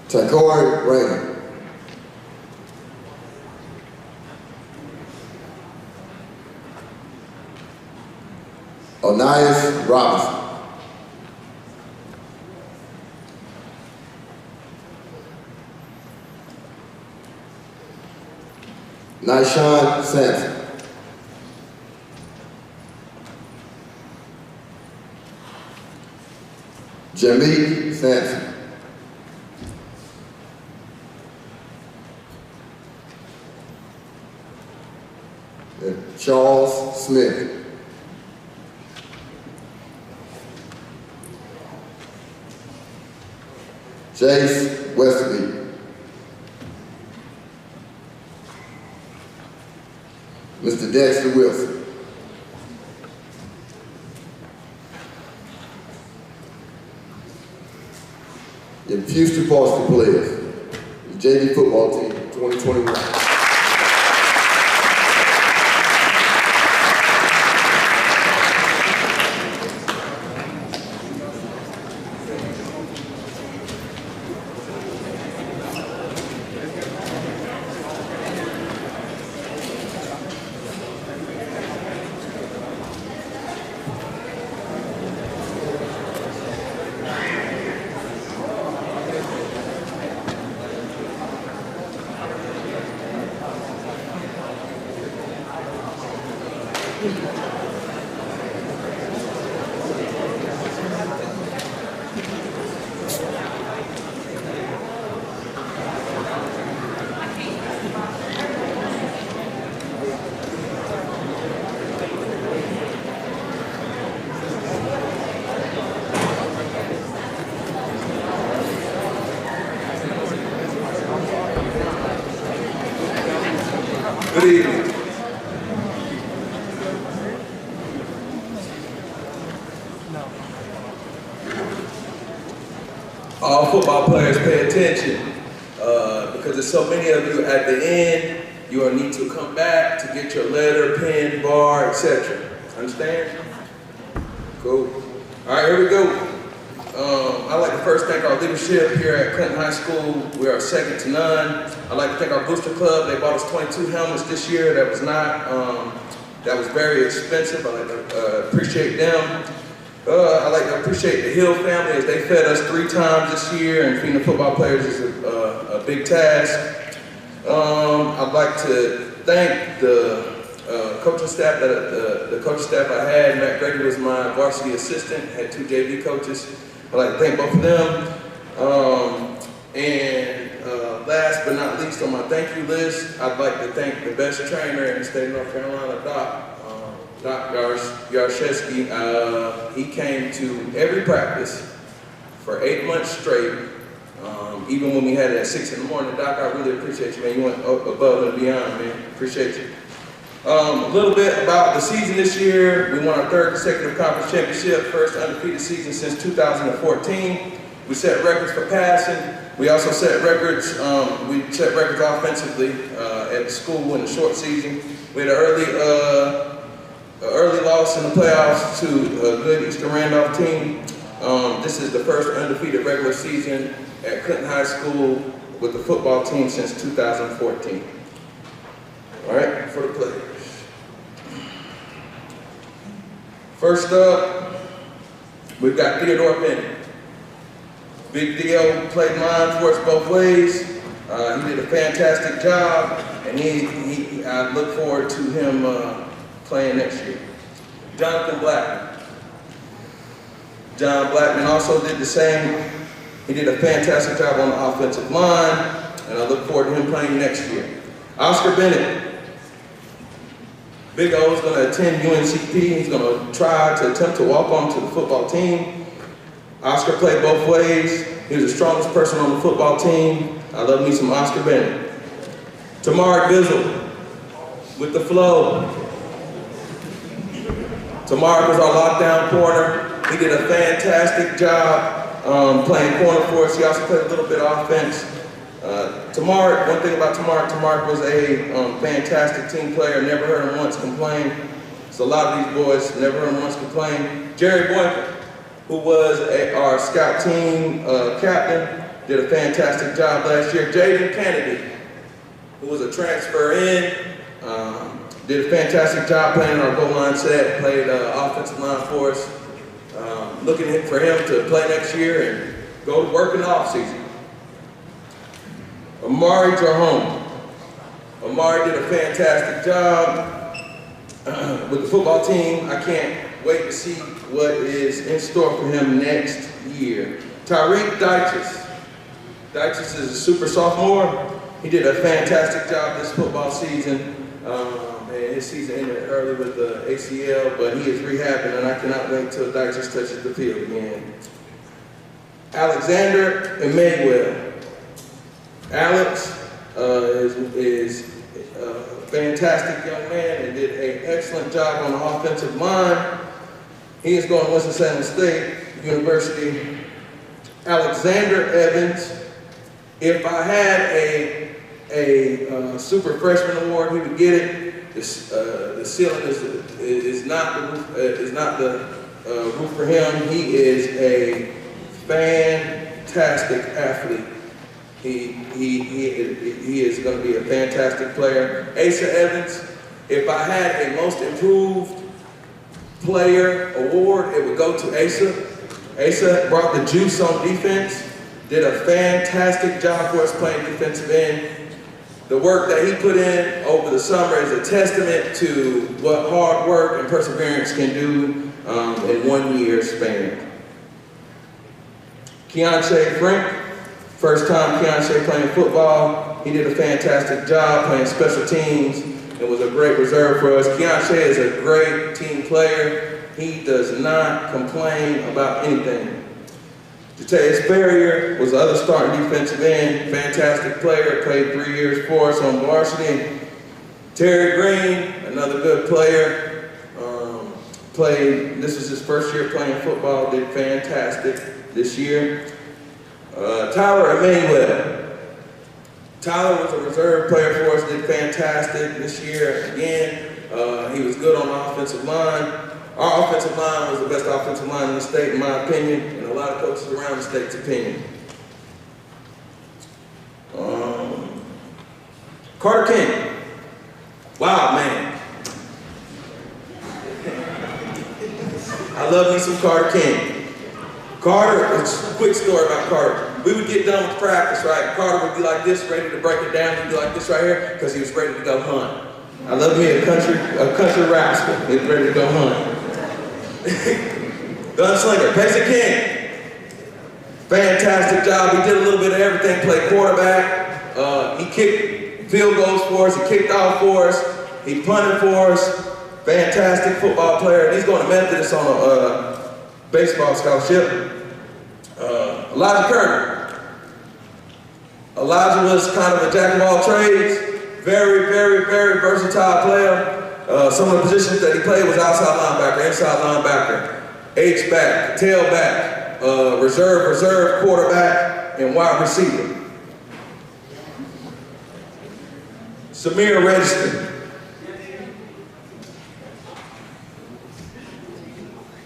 Takori Raymond. Onias Robinson. Nyshawn Sampson. Jameek Sampson. And Charles Smith. Jace Westerby. Mr. Dexter Wilson. Your future varsity players, the JV football team, 2021. Good evening. All football players pay attention because there's so many of you at the end. You will need to come back to get your letter, pen, bar, etc. Understand? Cool. All right, here we go. I'd like to first thank our leadership here at Clinton High School. We are second to none. I'd like to thank our booster club. They bought us 22 helmets this year. That was very expensive. I'd like to appreciate them. I'd like to appreciate the Hill family as they fed us 3 times this year, and feeding the football players is a big task. I'd like to thank the coaching staff, the coaching staff I had. Matt Grady was my varsity assistant, had 2 JV coaches. I'd like to thank both of them. Last but not least on my thank you list, I'd like to thank the best trainer in the state of North Carolina, Doc. Doc Yarshevsky, he came to every practice for 8 months straight. Even when we had it at 6 in the morning, Doc, I really appreciate you, man. You went above and beyond, man. Appreciate you. A little bit about the season this year. We won our 3rd consecutive conference championship, first undefeated season since 2014. We set records for passing. We also set records, offensively at the school in the short season. We had an early loss in the playoffs to a good Eastern Randolph team. This is the first undefeated regular season at Clinton High School with the football team since 2014. All right, for the players. First up, we've got Theodore Penny. Big deal, played line for us both ways. He did a fantastic job, and I look forward to him playing next year. Jonathan Blackman. John Blackman also did the same. He did a fantastic job on the offensive line, and I look forward to him playing next year. Oscar Bennett. Big O is going to attend UNCP. He's going to try to attempt to walk onto the football team. Oscar played both ways. He was the strongest person on the football team. I love me some Oscar Bennett. Tamar Gizzle with the flow. Tamar was our lockdown corner. He did a fantastic job playing corner for us. He also played a little bit of offense. Tamar, one thing about Tamar was a fantastic team player. Never heard him once complain. So a lot of these boys never heard him once complain. Jerry Boynton, who was our scout team captain, did a fantastic job last year. Jaden Kennedy, who was a transfer in, did a fantastic job playing our goal line set, played offensive line for us. Looking for him to play next year and go to work in the offseason. Amari Jarhome. Amari did a fantastic job with the football team. I can't wait to see what is in store for him next year. Tyrique Deutsches. Deutsches is a super sophomore. He did a fantastic job this football season. And his season ended early with the ACL, but he is rehabbing, and I cannot wait till Deutsches touches the field again. Alexander Emmanuel. Alex is a fantastic young man and did an excellent job on the offensive line. He is going to Winston-Salem State University. Alexander Evans. If I had a super freshman award, he would get it. The ceiling is not the roof for him. He is a fantastic athlete. He is going to be a fantastic player. Asa Evans. If I had a most improved player award, it would go to Asa. Asa brought the juice on defense. Did a fantastic job for us playing defensive end. The work that he put in over the summer is a testament to what hard work and perseverance can do in 1 year span. Keonshae Frank, first time Keonshae playing football. He did a fantastic job playing special teams and was a great reserve for us. Keonshae is a great team player. He does not complain about anything. Jataeus Ferrier was the other starting defensive end, fantastic player, played 3 years for us on varsity. Terry Green, another good player, this was his first year playing football, did fantastic this year. Tyler Emmanuel. Tyler was a reserve player for us, did fantastic this year. Again, he was good on the offensive line. Our offensive line was the best offensive line in the state, in my opinion, and a lot of coaches around the state's opinion. Carter King. Wow, man. I love me some Carter King. Carter, it's a quick story about Carter. We would get done with practice, right? Carter would be like this, ready to break it down. He'd be like this right here, because he was ready to go hunt. I love me a country rascal. He's ready to go hunt. Gunslinger, Peyton King. Fantastic job. He did a little bit of everything. Played quarterback. He kicked field goals for us. He kicked off for us. He punted for us. fantastic football player. He's going to Methodist on a baseball scholarship. Elijah Kern. Elijah was kind of a jack of all trades. Very, very, very versatile player. Some of the positions that he played was outside linebacker, inside linebacker, H-back, tailback, reserve quarterback, and wide receiver. Samir Register.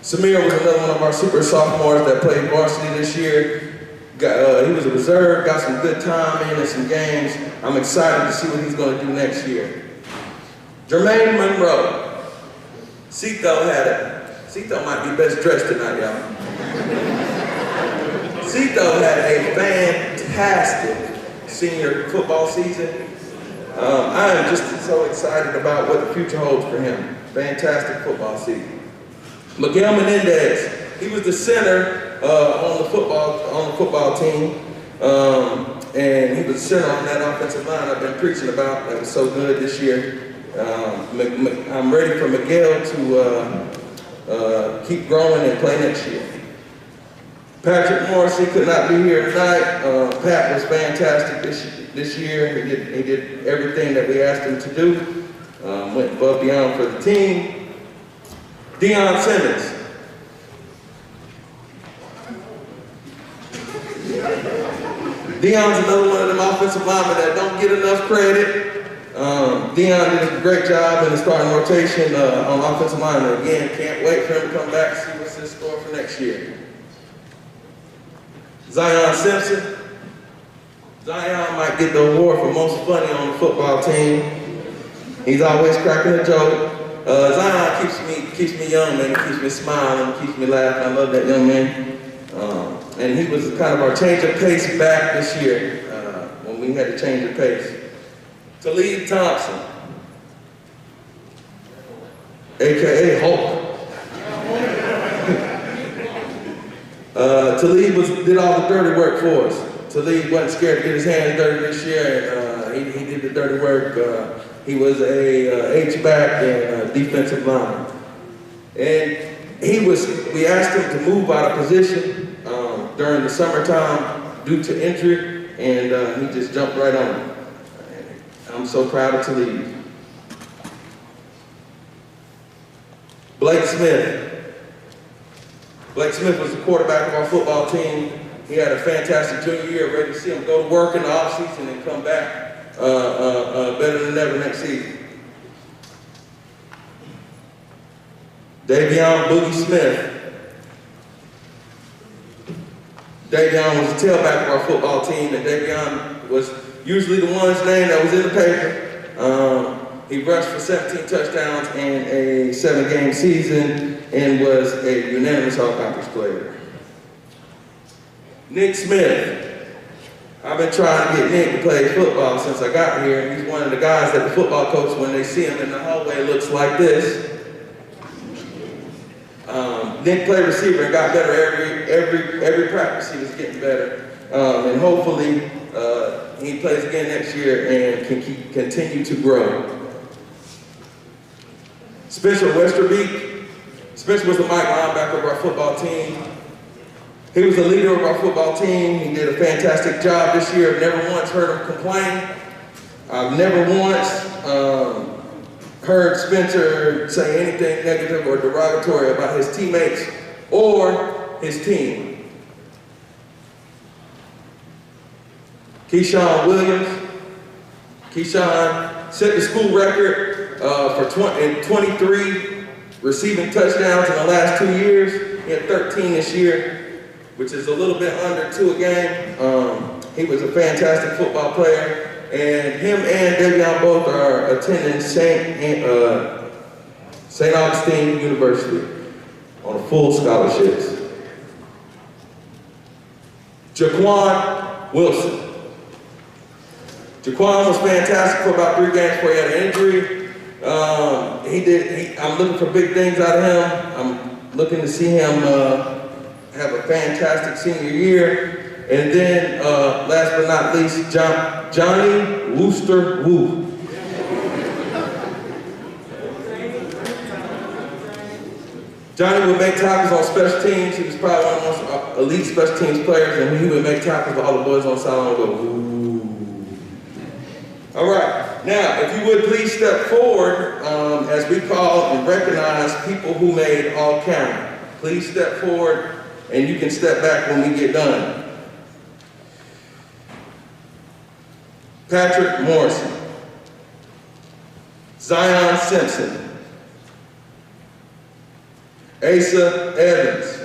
Samir was another one of our super sophomores that played varsity this year. He was a reserve, got some good time in some games. I'm excited to see what he's going to do next year. Jermaine Monroe. Cito had it. Cito might be best dressed tonight, y'all. Cito had a fantastic senior football season. I am just so excited about what the future holds for him. Fantastic football season. Miguel Menendez. He was the center on the football team, and he was the center on that offensive line I've been preaching about. That was so good this year. I'm ready for Miguel to keep growing and play next year. Patrick Morrissey could not be here tonight. Pat was fantastic this year. He did everything that we asked him to do. Went above and beyond for the team. Deion Simmons. Deion's another one of them offensive linemen that don't get enough credit. Deion did a great job in the starting rotation on offensive line. And again, can't wait for him to come back and see what's in store for next year. Zion Simpson. Zion might get the award for most funny on the football team. He's always cracking a joke. Zion keeps me young, man. He keeps me smiling, keeps me laughing. I love that young man. And he was kind of our change of pace back this year when we had to change the pace. Tyrique Thompson, AKA Hulk. Tyrique did all the dirty work for us. Tyrique wasn't scared to get his hands dirty this year, and he did the dirty work. He was a H-back and a defensive lineman. And we asked him to move out of position during the summertime due to injury, and he just jumped right on it. I'm so proud of Tyrique. Blake Smith. Blake Smith was the quarterback of our football team. He had a fantastic junior year, ready to see him go to work in the offseason and come back better than ever next season. Davion Boogie Smith. Davion was the tailback of our football team, and Davion was usually the one's name that was in the paper. He rushed for 17 touchdowns in a 7-game season and was a unanimous all-conference player. Nick Smith. I've been trying to get Nick to play football since I got here. He's one of the guys that the football coach, when they see him in the hallway, looks like this. Nick played receiver and got better every practice. He was getting better, and hopefully he plays again next year and can continue to grow. Spencer Westerbeek. Spencer was the Mike linebacker of our football team. He was the leader of our football team. He did a fantastic job this year. I've never once heard him complain. I've never once heard Spencer say anything negative or derogatory about his teammates or his team. Keyshawn Williams. Keyshawn set the school record for 23 receiving touchdowns in the last 2 years. He had 13 this year, which is a little bit under 2 a game. He was a fantastic football player. And him and Davion both are attending St. Augustine University on full scholarships. Jaquan Wilson. Jaquan was fantastic for about 3 games before he had an injury. I'm looking for big things out of him. I'm looking to see him have a fantastic senior year. And then, last but not least, Johnny Wooster Woo. Johnny would make tackles on special teams. He was probably one of the most elite special teams players, and he would make tackles, all the boys on the sideline would go, ooh. All right, now, if you would please step forward as we call and recognize people who made all county. Please step forward, and you can step back when we get done. Patrick Morrissey, Zion Simpson, Asa Evans,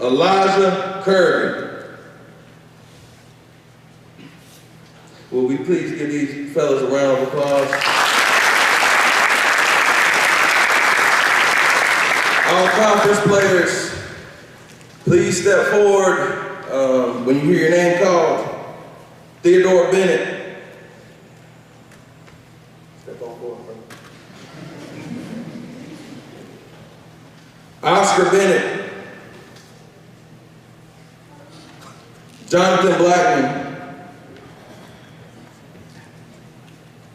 Elijah Kern. Will we please give these fellas a round of applause? All conference players, please step forward when you hear your name called. Theodore Bennett. Step on forward, brother. Oscar Bennett. Jonathan Blackman.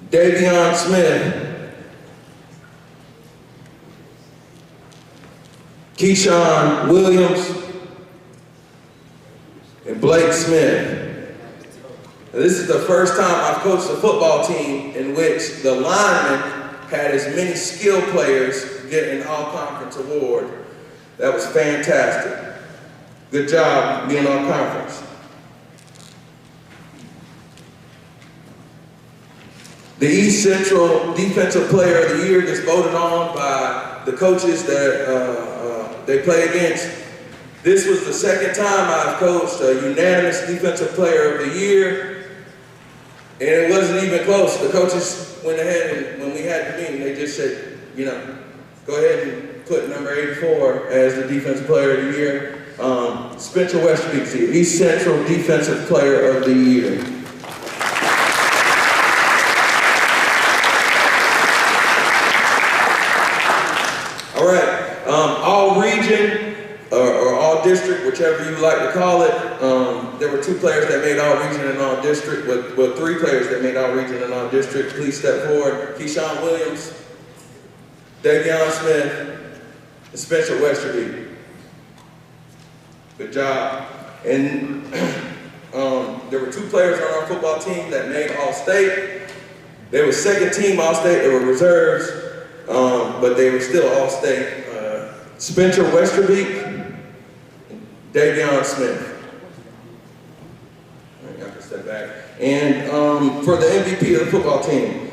Davion Smith. Keyshawn Williams. And Blake Smith. Now, this is the first time I've coached a football team in which the linemen had as many skill players get an all-conference award. That was fantastic. Good job being on conference. The East Central Defensive Player of the Year gets voted on by the coaches that they play against. This was the second time I've coached a unanimous Defensive Player of the Year, and it wasn't even close. The coaches went ahead and when we had the meeting, they just said, you know, go ahead and put number 84 as the Defensive Player of the Year. Spencer Westerbeek's the East Central Defensive Player of the Year. All right, all region or all district, whichever you like to call it. There were 2 players that made all region and all district, with 3 players that made all region and all district. Please step forward. Keyshawn Williams, Davion Smith, and Spencer Westerbeek. Good job. And there were 2 players on our football team that made All-State. They were second team All-State. They were reserves, but they were still All-State. Spencer Westerbeek, Davion Smith. Y'all can step back. And for the MVP of the football team,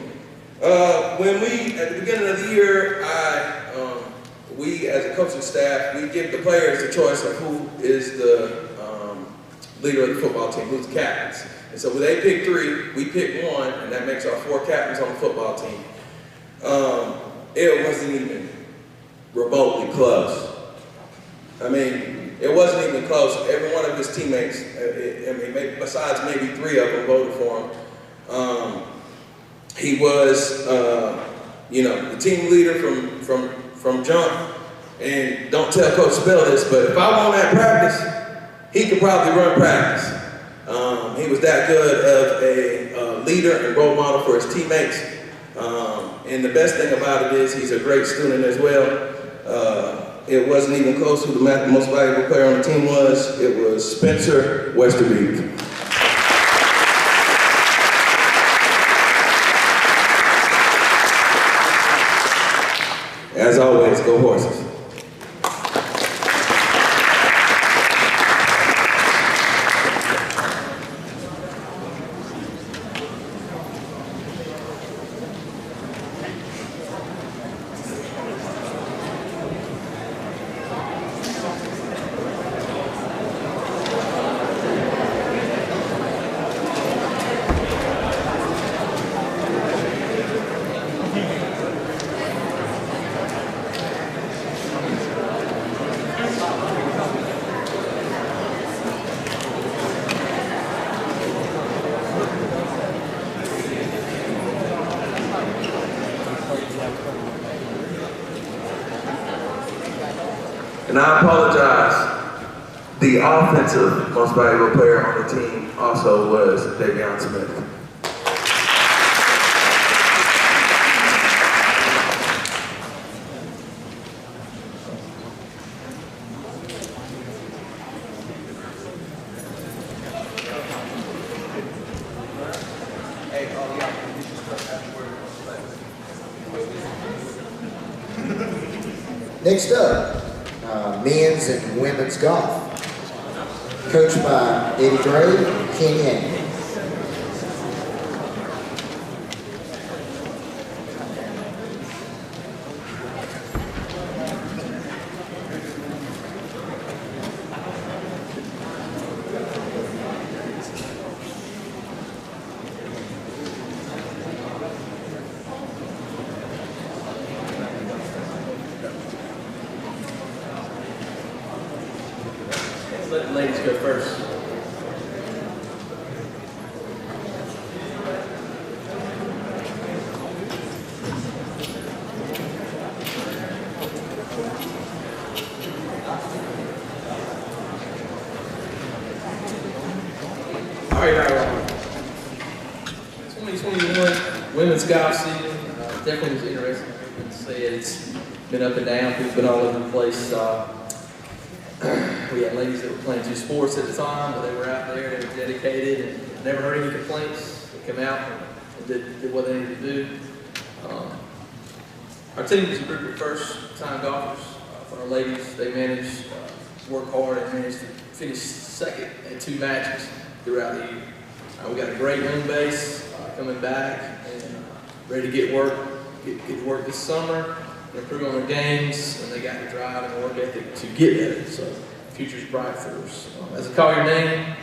when we, at the beginning of the year, we as a coaching staff, we give the players the choice of who is the leader of the football team, who's the captains. And so when they pick 3, we pick 1, and that makes our 4 captains on the football team. It wasn't even remotely close. I mean, it wasn't even close. Every one of his teammates, besides maybe 3 of them, voted for him. He was, the team leader from jump. And don't tell Coach Spell this, but if I won that practice, he could probably run practice. He was that good of a leader and role model for his teammates. And the best thing about it is he's a great student as well. It wasn't even close who the most valuable player on the team was. It was Spencer Westerbeek. As always, go Horses. And I apologize. The offensive most valuable player on the team also was Davion Smith. Next up, men's and women's golf. Coached by Eddie Gray, Ken Yang. Let the ladies go first. All right, 2021 women's golf season definitely was interesting. Like I said, it's been up and down. People been all over the place. We had ladies that were playing 2 sports at the time, but they were out there, they were dedicated, and never heard any complaints. They come out and did what they needed to do. Our team was a group of first-time golfers. For our ladies, they managed to work hard and managed to finish second at 2 matches throughout the year. We got a great home base coming back and ready to get to work this summer, improve on their games, and they got the drive and the work ethic to get better. So the future's bright for us. As I call your name,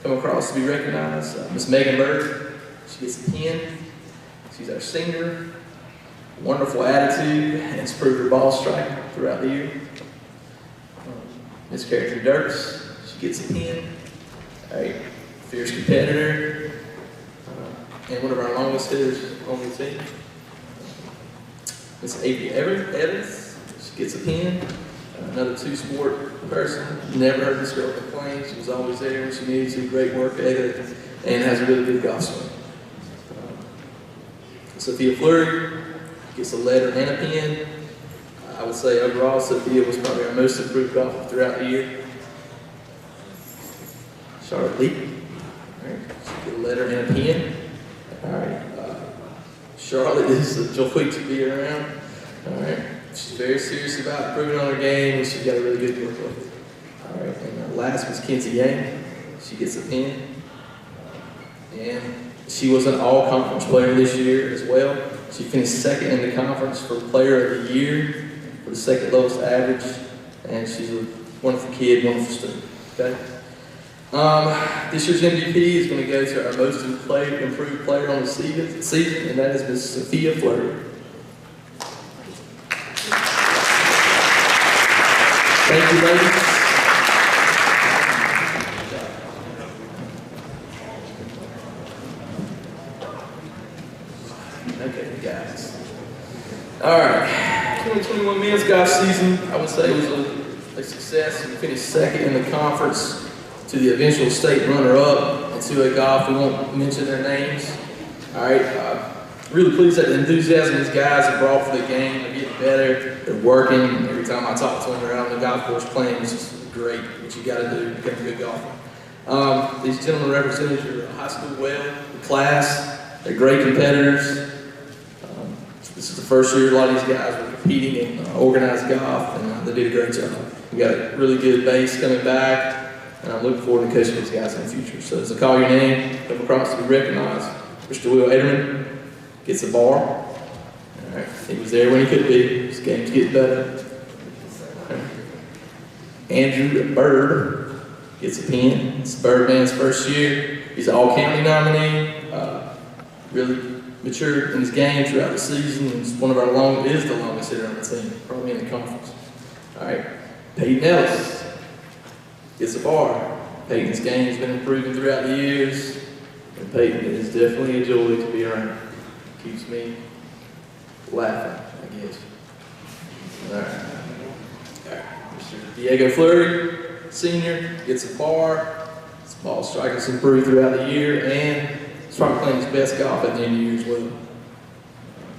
come across to be recognized, Miss Megan Bird. She gets a pin. She's our senior. Wonderful attitude, and it's proved her ball striker throughout the year. Miss Theodore Penny, she gets a pin. A fierce competitor, and one of our longest hitters on the team. Miss Avery Evans, she gets a pin. Another 2-sport person. Never heard this girl complain. She was always there when she needed to. Great work ethic, and has a really good golf swing. Sophia Fleury gets a letter and a pin. I would say overall, Sophia was probably our most improved golfer throughout the year. Charlotte Lee, all right, she get a letter and a pin. All right, Charlotte is a joy to be around. All right, she's very serious about improving on her game, and she's got a really good work with it. All right, and last was Kenzie Yang. She gets a pin, and she was an all-conference player this year as well. She finished second in the conference for Player of the Year for the second lowest average, and she's a wonderful kid, wonderful student. Okay. This year's MVP is going to go to our most improved player on the season, and that is Miss Sophia Fleury. Thank you, ladies. Okay, guys. All right, 2021 men's golf season, I would say was a success. We finished second in the conference to the eventual state runner-up at 2A Golf. We won't mention their names. All right, really pleased at the enthusiasm these guys have brought for the game. They're getting better, they're working. Every time I talk to them, they're out on the golf course playing. It's just great what you got to do to become a good golfer. These gentlemen represented your high school well, the class. They're great competitors. This is the first year a lot of these guys were competing in organized golf, and they did a great job. We got a really good base coming back. And I'm looking forward to coaching these guys in the future. So as I call your name, come across to be recognized. Mr. Will Adrian gets a bar. All right. He was there when he could be. His game's getting better. Right. Andrew Bird gets a pin. It's Birdman's first year. He's an all-county nominee. Really matured in his game throughout the season. He's one of our is the longest hitter on the team, probably in the conference. All right. Peyton Ellis gets a bar. Peyton's game has been improving throughout the years, and Peyton is definitely a joy to be around. Keeps me laughing, I guess. All right. Mr. Diego Fleury, senior, gets a bar. His ball striking's improved throughout the year, and he's probably playing his best golf at the end of the year as well.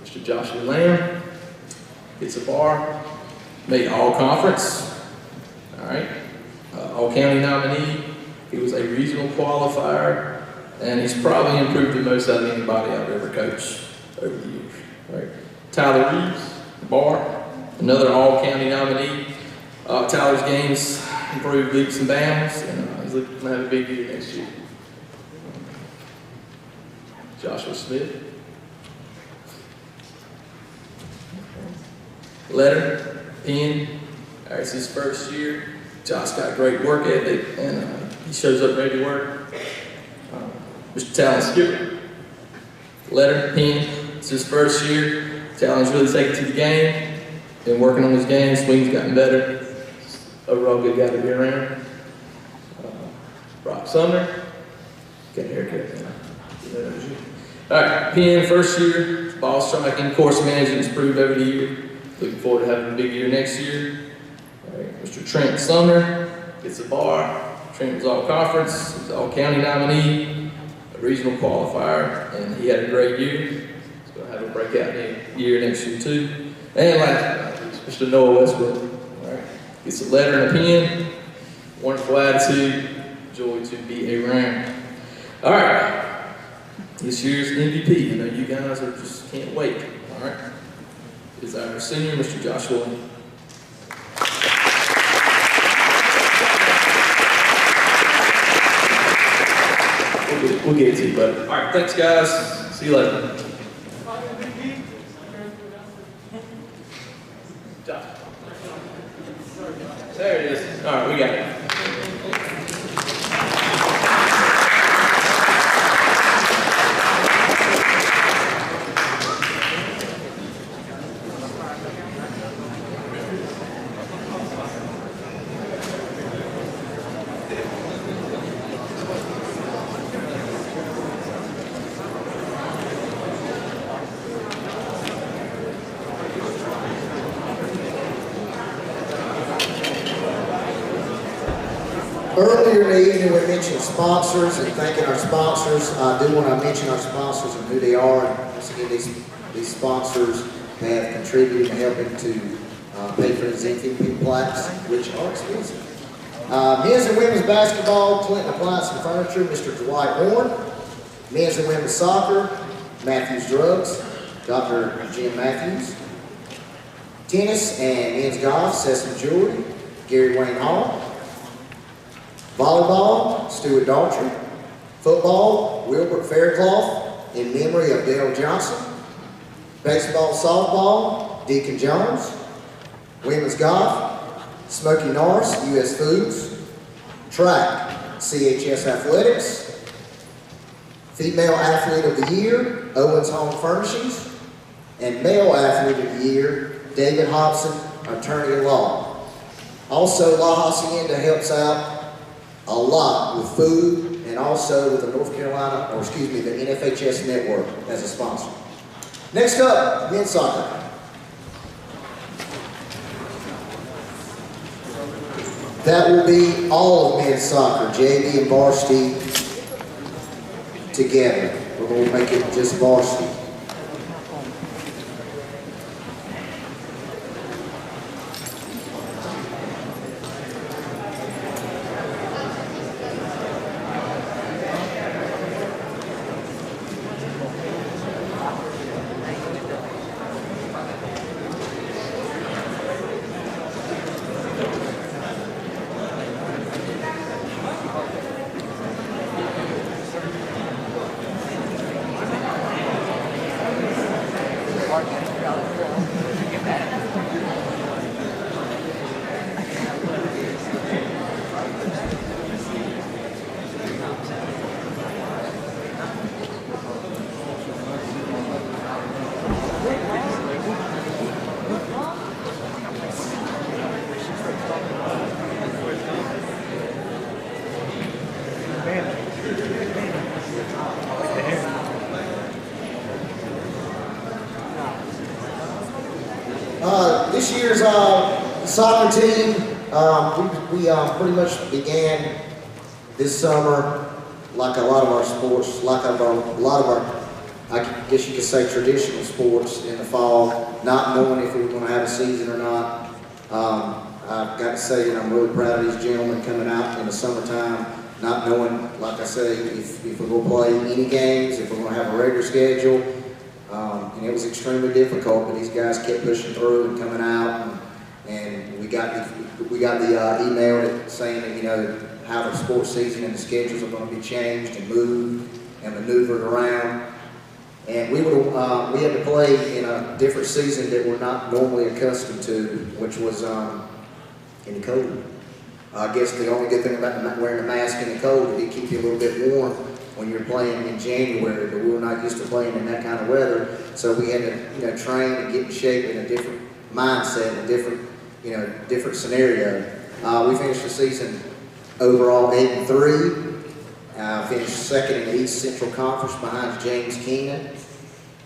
Mr. Joshua Lamb gets a bar. Made all conference. All right. All-county nominee. He was a regional qualifier, and he's probably improved the most out of anybody I've ever coached over the years. Right. Tyler Reeves, bar. Another all-county nominee. Tyler's games improved leaps and bounds, and he's looking to have a big year next year. Joshua Smith. Letter, pen. All right, it's his first year. Josh got great work ethic, and he shows up ready to work. Mr. Talon Skipper. Letter, pen. It's his first year. Talon's really taken to the game. Been working on his game. Swing's gotten better. Overall good guy to be around. Brock Sumner. Got a haircut now. All right, pen, first year. Ball striking, course management has improved every year. Looking forward to having a big year next year. All right, Mr. Trent Sumner gets a bar. Trent was all conference, he was all county nominee, a regional qualifier, and he had a great year. He's going to have a breakout year next year too. And last, Mr. Noah Westbrook. All right, gets a letter and a pen. Wonderful attitude. Joy to be around. All right, this year's MVP. I know you guys are just can't wait. All right, is our senior, Mr. Joshua Lynn. We'll get to you, buddy. All right, thanks, guys. See you later. There it is. All right, we got it. Earlier in the evening, we mentioned sponsors and thanking our sponsors. I do want to mention our sponsors and who they are. And once again, these sponsors have contributed to helping to pay for these MVP plaques, which are expensive. Men's and women's basketball, Clinton Appliance and Furniture, Mr. Dwight Horn. Men's and women's soccer, Matthews Drugs, Dr. Jim Matthews. Tennis and men's golf, Sesame Jewelry, Gary Wayne Hall. Volleyball, Stuart Daltrey. Football, Wilbert Faircloth, in memory of Dale Johnson. Baseball, softball, Deacon Jones. Women's golf, Smokey Norris, U.S. Foods. Track, CHS Athletics. Female Athlete of the Year, Owens Home Furnishings. And Male Athlete of the Year, David Hobson, Attorney at Law. Also, La Hacienda helps out a lot with food and also with the the NFHS Network as a sponsor. Next up, men's soccer. That will be all of men's soccer, JV and varsity together. We're going to make it just varsity. This year's soccer team, we pretty much began this summer like a lot of our sports, like a lot of our, I guess you could say, traditional sports in the fall, not knowing if we were going to have a season or not. I've got to say that I'm really proud of these gentlemen coming out in the summertime, not knowing, like I say, if we're going to play any games, if we're going to have a regular schedule. And it was extremely difficult, but these guys kept pushing through and coming out, and we got the email saying that, you know, how the sports season and the schedules are going to be changed and moved and maneuvered around. And we had to play in a different season that we're not normally accustomed to, which was in the cold. I guess the only good thing about wearing a mask in the cold is it keeps you a little bit warm when you're playing in January, but we were not used to playing in that kind of weather, so we had to, you know, train and get in shape in a different mindset, a different scenario. We finished the season overall 8-3. Finished second in the East Central Conference behind James Keenan.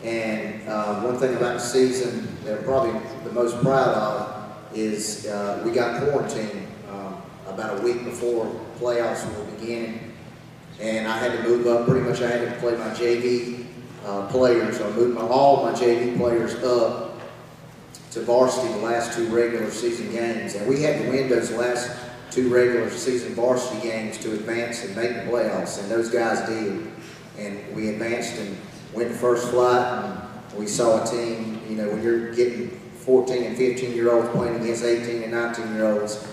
And one thing about the season that I'm probably the most proud of is we got quarantined about a week before playoffs were beginning. And I had to move up. Pretty much I had to play my JV players. I moved all my JV players up to varsity the last 2 regular season games. And we had to win those last 2 regular season varsity games to advance and make the playoffs, and those guys did. And we advanced and went to first flight, and we saw a team, you know, when you're getting 14 and 15-year-olds playing against 18 and 19-year-olds,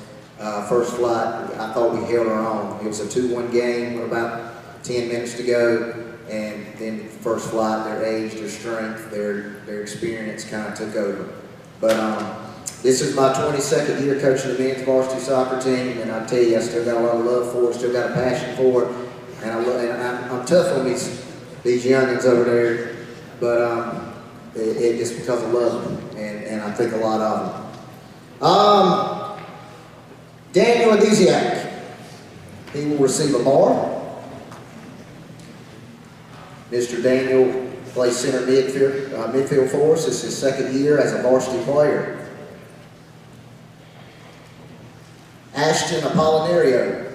first flight, I thought we held our own. It was a 2-1 game with about 10 minutes to go, and then first flight, their age, their strength, their experience kind of took over. But this is my 22nd year coaching the men's varsity soccer team, and I tell you, I still got a lot of love for it, still got a passion for it, and I'm tough on these youngins over there, but it's just because I love them, and I think a lot of them. Daniel Adesiak, he will receive a bar. Mr. Daniel plays center midfield for us. It's his second year as a varsity player. Ashton Apollinario.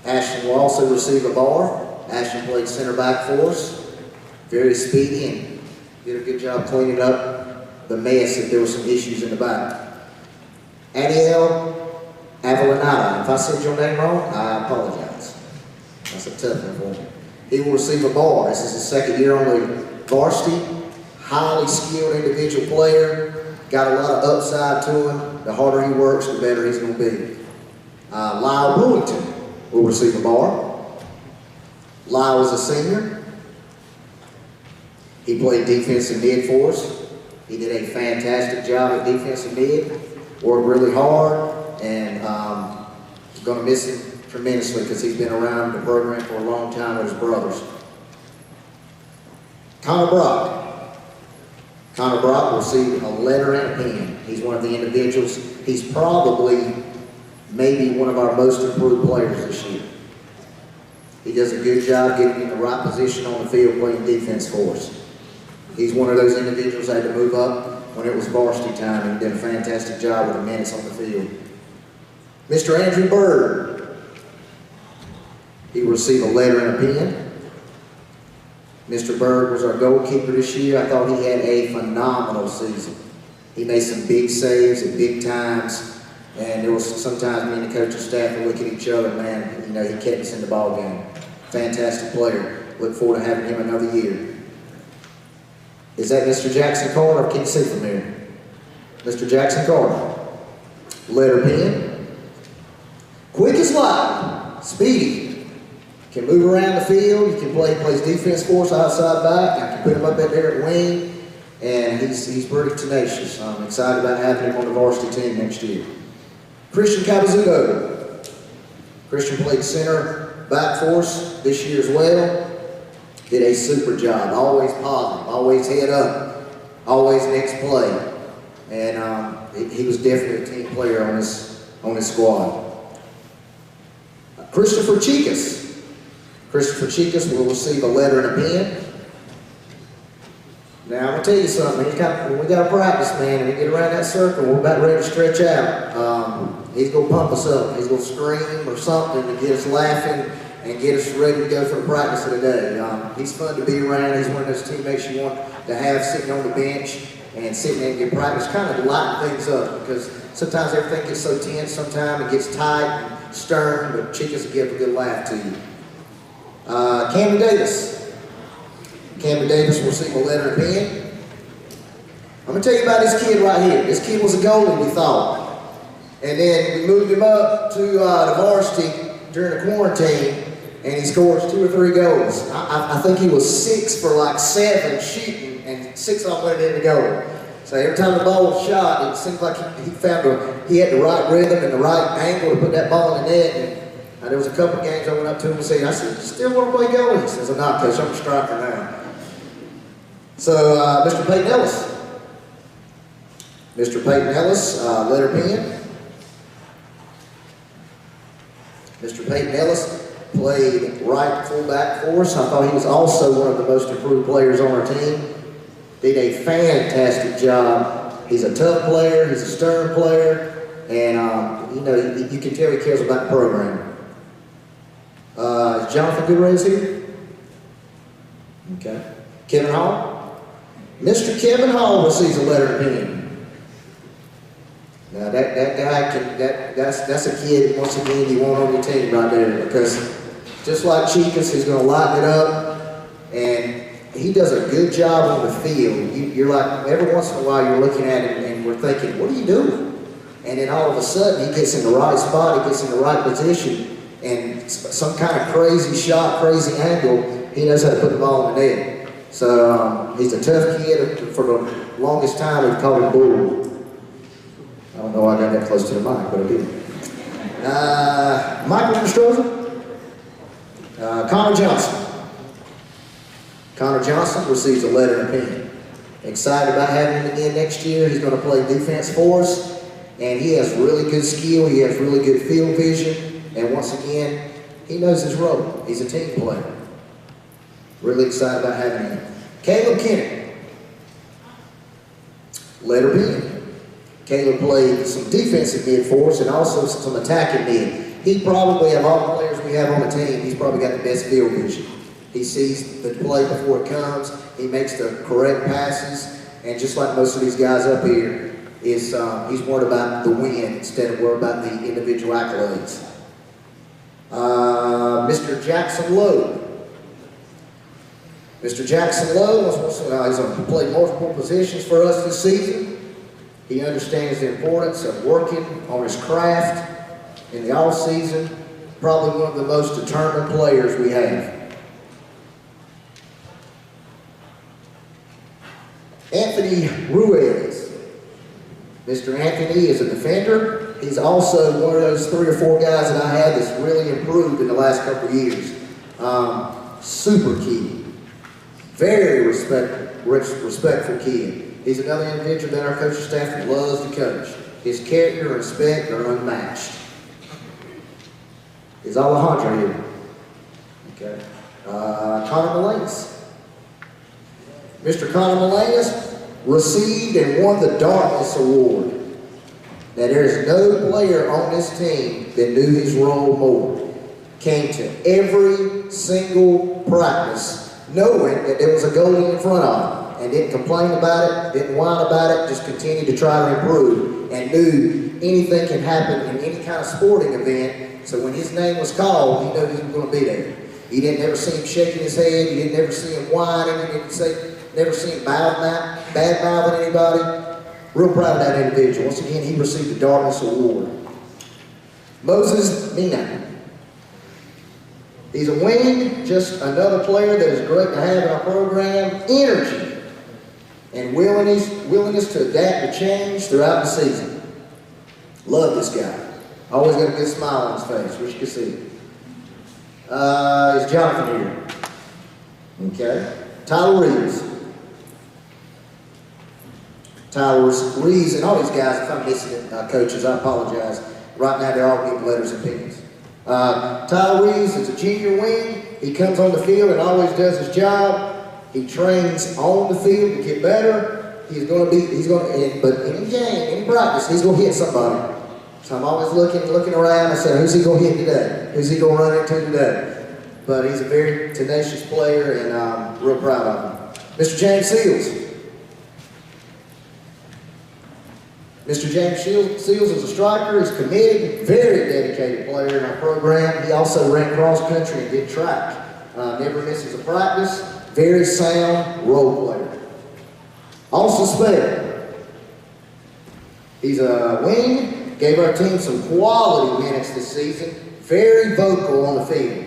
Ashton will also receive a bar. Ashton played center back for us. Very speedy and did a good job cleaning up the mess if there were some issues in the back. Adiel Avalanada. If I said your name wrong, I apologize. That's a tough one for me. He will receive a bar. This is his second year on the varsity. Highly skilled individual player. Got a lot of upside to him. The harder he works, the better he's going to be. Lyle Brewington will receive a bar. Lyle is a senior. He played defensive mid for us. He did a fantastic job at defensive mid. Worked really hard, and going to miss him tremendously because he's been around the program for a long time with his brothers. Conor Brock. Conor Brock will receive a letter and a pen. He's one of the individuals. He's probably maybe one of our most improved players this year. He does a good job getting in the right position on the field playing defense for us. He's one of those individuals that had to move up when it was varsity time, and did a fantastic job with the minutes on the field. Mr. Andrew Bird. He will receive a letter and a pen. Mr. Bird was our goalkeeper this year. I thought he had a phenomenal season. He made some big saves at big times, and there was sometimes me and the coaching staff would look at each other, man, you know, he kept us in the ball game. Fantastic player. Look forward to having him another year. Is that Mr. Jackson Carter? Can you see from here? Mr. Jackson Carter. Letter pen. Quick as light. Speedy. Can move around the field. He can plays defense for us outside back. I can put him up there at wing, and he's pretty tenacious. I'm excited about having him on the varsity team next year. Christian Cabazudo. Christian played center back for us this year as well. Did a super job. Always positive. Always head up. Always next play. And he was definitely a team player on this squad. Christopher Chicas. Christopher Chicas will receive a letter and a pen. Now, I'm going to tell you something. When we got to practice, man, and we get around that circle, we're about ready to stretch out. He's going to pump us up. He's going to scream or something to get us laughing and get us ready to go for the practice of the day. He's fun to be around. He's one of those teammates you want to have sitting on the bench and sitting there and get practice, kind of lighten things up, because sometimes everything gets so tense, sometimes it gets tight and stern, but Chicas will give a good laugh to you. Camden Davis. Camden Davis will receive a letter and pen. I'm going to tell you about this kid right here. This kid was a goalie, we thought. And then we moved him up to the varsity during the quarantine, and he scores 2 or 3 goals. I think he was 6 for like 7 shooting, and 6 of them went in the goal. So every time the ball was shot, it seemed like he had the right rhythm and the right angle to put that ball in the net. And there was a couple of games I went up to him and said, "I said, you still want to play goalie?" He says, "I'm not, coach, I'm a striker now." So Mr. Peyton Ellis. Mr. Peyton Ellis, letter pen. Mr. Peyton Ellis played right fullback for us. I thought he was also one of the most improved players on our team. Did a fantastic job. He's a tough player, he's a stern player, and you know, you can tell he cares about the program. Is Jonathan Goodray's here? Okay. Kevin Hall? Mr. Kevin Hall receives a letter of opinion. Now that guy that's a kid, once again, you want on your team right there, because just like Chicas, he's gonna lighten it up, and he does a good job on the field. You're like, every once in a while you're looking at him and we're thinking, what are you doing? And then all of a sudden he gets in the right spot, he gets in the right position, and some kind of crazy shot, crazy angle, he knows how to put the ball in the net. So he's a tough kid. For the longest time we've called him Bull. I don't know why I got that close to the mic, but I did. Michael Stroza. Connor Johnson. Connor Johnson receives a letter and opinion. Excited about having him again next year. He's going to play defense for us, and he has really good skill. He has really good field vision, and once again, he knows his role. He's a team player. Really excited about having him. Caleb Kennedy. Letter pen. Caleb played some defensive mid for us and also some attacking mid. He probably, of all the players we have on the team, he's probably got the best field vision. He sees the play before it comes, he makes the correct passes, and just like most of these guys up here, he's worried about the win instead of worried about the individual accolades. Mr. Jackson Lowe. Mr. Jackson Lowe, he's played multiple positions for us this season. He understands the importance of working on his craft in the off season. Probably one of the most determined players we have. Anthony Ruiz. Mr. Anthony is a defender. He's also one of those 3 or 4 guys that I had that's really improved in the last couple of years. Super kid. Very respectful kid. He's another individual that our coaching staff loves to coach. His character and respect are unmatched. Is Alejandro here? Okay. Connor Mulanus. Mr. Connor Mulanus received and won the Darkness Award. Now there is no player on this team that knew his role more. Came to every single practice knowing that there was a goalie in front of him, and didn't complain about it, didn't whine about it, just continued to try to improve, and knew anything can happen in any kind of sporting event. So when his name was called, he knew he was going to be there. You didn't ever see him shaking his head, you didn't ever see him whining, you didn't never see him bad-mouthing anybody. Real proud of that individual. Once again, he received the Darkness Award. Moses Mina. He's a wing, just another player that is great to have in our program. Energy and willingness to adapt and change throughout the season. Love this guy. Always got a good smile on his face. Wish you could see it. Is Jonathan here? Okay. Tyler Reeves. Tyler Reeves and all these guys, if I'm missing coaches, I apologize. Right now they're all giving letters and opinions. Tyler Reeves is a junior wing. He comes on the field and always does his job. He trains on the field to get better. But in game, in practice, he's going to hit somebody. So I'm always looking around and saying, who's he going to hit today? Who's he going to run into today? But he's a very tenacious player, and I'm real proud of him. Mr. James Seals. Mr. James Seals is a striker. He's committed, very dedicated player in our program. He also ran cross country and did track. never misses a practice, very sound role player. Austin Spell. He's a wing, gave our team some quality minutes this season, very vocal on the field.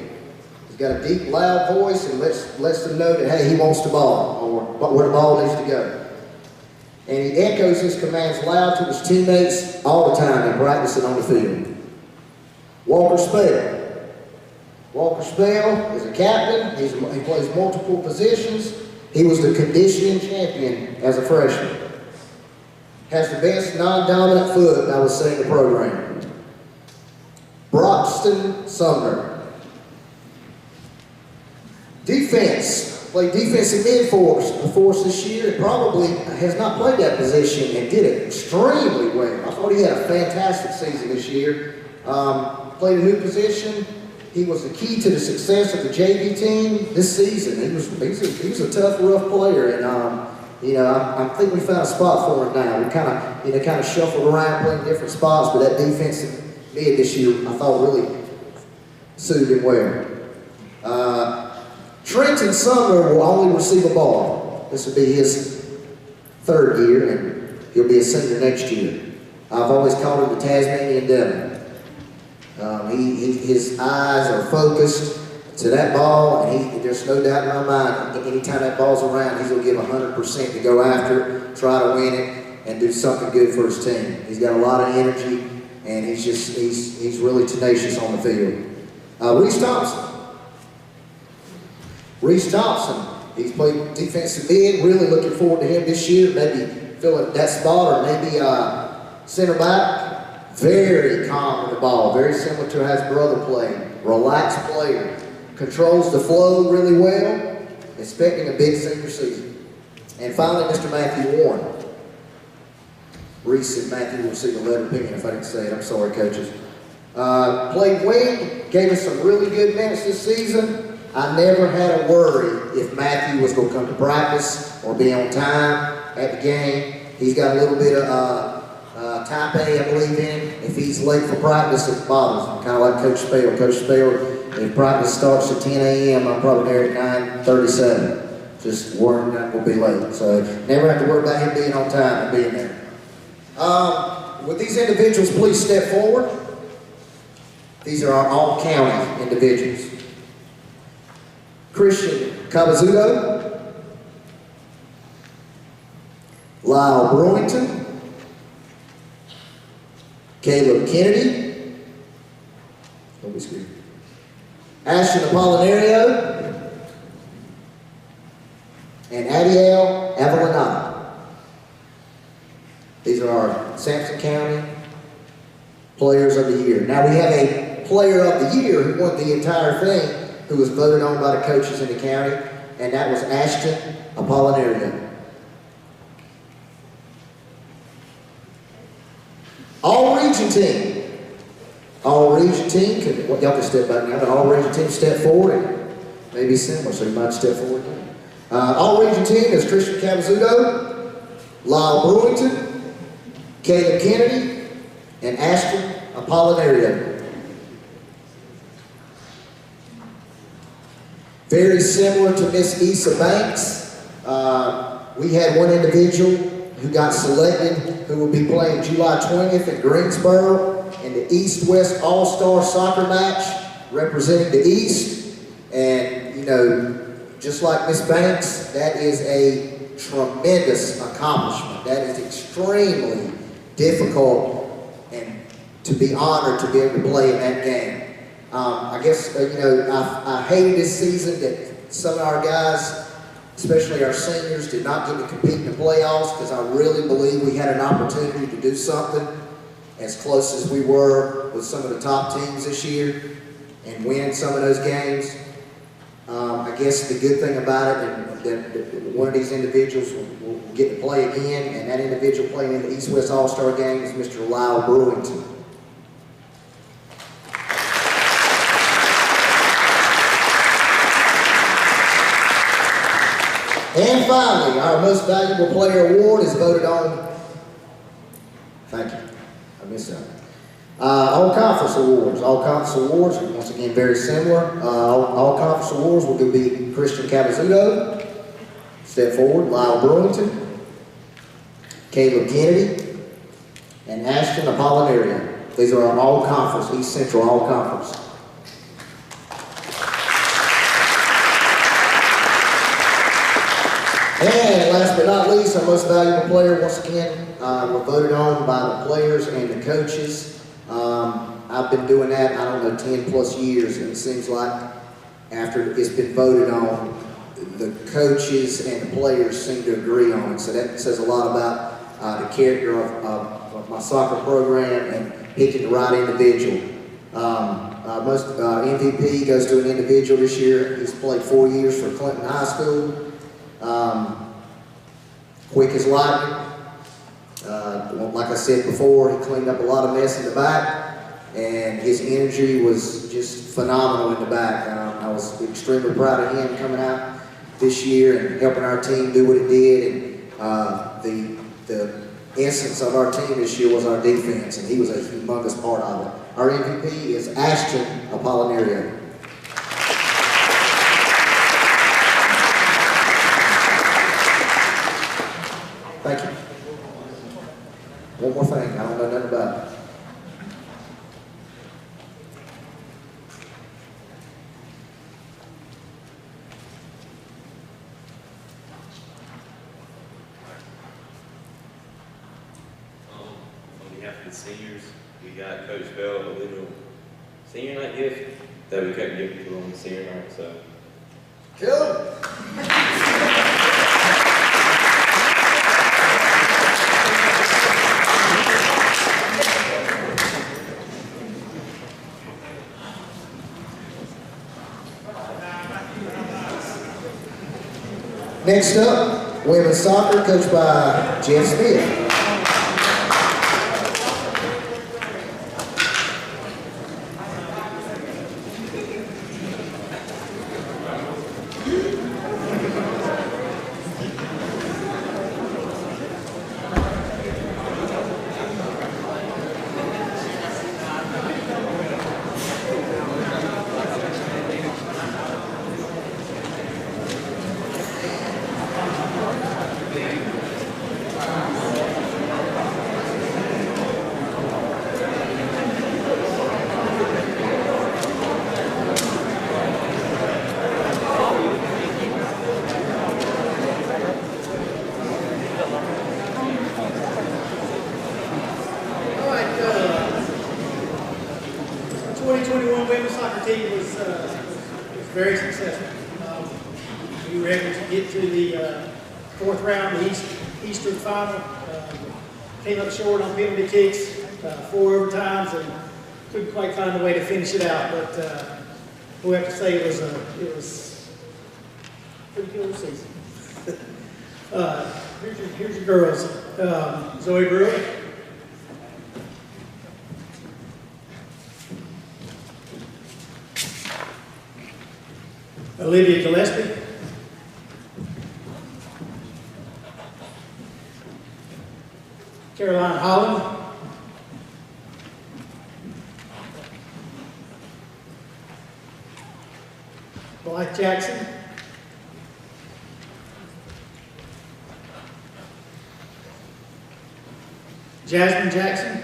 He's got a deep, loud voice and lets them know that, hey, he wants the ball, or where the ball needs to go. And he echoes his commands loud to his teammates all the time and practicing on the field. Walker Spell. Walker Spell is a captain. He plays multiple positions. He was the conditioning champion as a freshman. Has the best non-dominant foot, I would say, in the program. Broxton Sumner. Defense. Played defensive mid for us this year, and probably has not played that position and did it extremely well. I thought he had a fantastic season this year. Played a new position. He was the key to the success of the JV team this season. He was a tough, rough player, and you know, I think we found a spot for him now. We kind of shuffled around playing different spots, but that defensive mid this year I thought really suited him well. Trenton Sumner will only receive a ball. This will be his third year, and he'll be a senior next year. I've always called him the Tasmanian Devil. His eyes are focused to that ball, and there's no doubt in my mind, anytime that ball's around, he's going to give 100% to go after it, try to win it, and do something good for his team. He's got a lot of energy, and he's really tenacious on the field. Reese Thompson. Reese Thompson, he's played defensive mid, really looking forward to him this year, maybe filling that spot, or maybe center back. Very calm with the ball, very similar to how his brother played. Relaxed player, controls the flow really well, expecting a big senior season. And finally, Mr. Matthew Warren. Reese and Matthew will receive a letter opinion if I didn't say it. I'm sorry, coaches. Played wing, gave us some really good minutes this season. I never had a worry if Matthew was going to come to practice or be on time at the game. He's got a little bit of type A, I believe, in him. If he's late for practice, it bothers him. Kind of like Coach Spell. Coach Spell, if practice starts at 10 a.m., I'm probably there at 9:37. Just worrying that we'll be late. So never have to worry about him being on time and being there. Would these individuals please step forward? These are our all-county individuals. Christian Cabazudo, Lyle Brewington, Caleb Kennedy, Ashton Apollinario, and Adiel Avalonado. These are our Sampson County Players of the Year. Now we have a Player of the Year who won the entire thing, who was voted on by the coaches in the county, and that was Ashton Apollinario. All-region team. All-region team, y'all can step back now, but all-region team step forward, and maybe similar, so you might step forward now. All-region team is Christian Cabazudo, Lyle Brewington, Caleb Kennedy, and Ashton Apollinario. Very similar to Miss Asa Banks. We had one individual who got selected who will be playing July 20th in Greensboro in the East-West All-Star Soccer match representing the East. And, you know, just like Miss Banks, that is a tremendous accomplishment. That is extremely difficult, and to be honored to be able to play in that game. I guess, you know, I hated this season that some of our guys, especially our seniors, did not get to compete in the playoffs, because I really believe we had an opportunity to do something as close as we were with some of the top teams this year and win some of those games. I guess the good thing about it, that one of these individuals will get to play again, and that individual playing in the East-West All-Star game is Mr. Lyle Brewington. And finally, our most valuable player award is voted on. Thank you. I missed that. All conference awards. All conference awards, once again, very similar. All conference awards will be Christian Capizzuto, step forward, Lyle Burlington, Caleb Kennedy, and Ashton Apollinaria. These are our all conference, East Central all conference. And last but not least, our most valuable player, once again, were voted on by the players and the coaches. I've been doing that, I don't know, 10 plus years, and it seems like after it's been voted on, the coaches and the players seem to agree on it. So that says a lot about the character of my soccer program and picking the right individual. Most MVP goes to an individual this year. He's played 4 years for Clinton High School. Quick as lightning. Like I said before, he cleaned up a lot of mess in the back, and his energy was just phenomenal in the back. I was extremely proud of him coming out this year and helping our team do what it did. And the essence of our team this year was our defense, and he was a humongous part of it. Our MVP is Ashton Apollinaria. Thank you. One more thing, I don't know nothing about it. On behalf of the seniors, we got Coach Bell a little senior night gift that we couldn't give people on the senior night, so. Cool. Next up, women's soccer, coached by Jeff Smith. Very successful. We were able to get to the fourth round, the Eastern final. Came up short on penalty kicks, 4 overtimes, and couldn't quite find a way to finish it out. But we have to say it was a pretty cool season. Here's your girls. Zoe George. Olivia Gillespie. Caroline Holland. Blythe Jackson. Jasmine Jackson.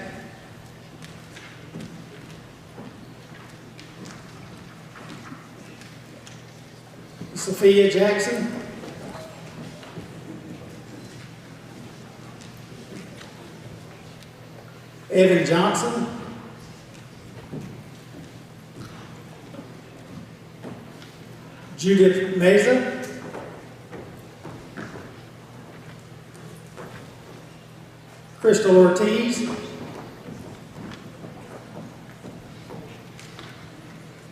Sophia Jackson. Evan Johnson. Judith Meza. Crystal Ortiz.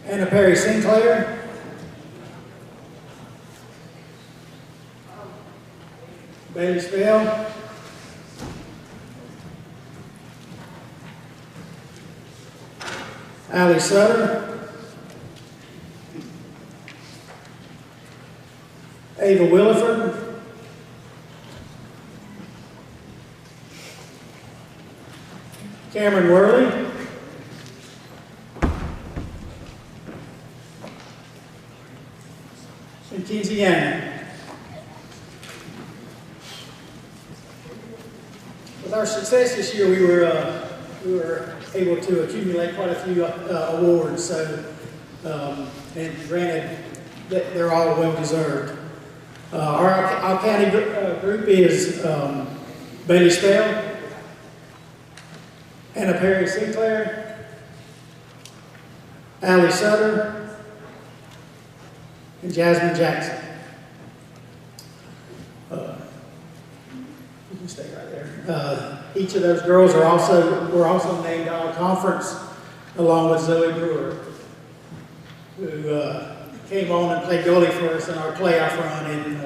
Anna Perry Sinclair. Bailey Spell. Allie Sutter. Ava Williford. Cameron Worley. and Kenzie Yang. With our success this year, we were able to accumulate quite a few awards. So, and granted, they're all well deserved. Our county group is Bailey Spell, Anna Perry Sinclair, Allie Sutter, and Jasmine Jackson. You can stay right there. Each of those girls were also named all conference, along with Zoe Brewer, who came on and played goalie for us in our playoff run and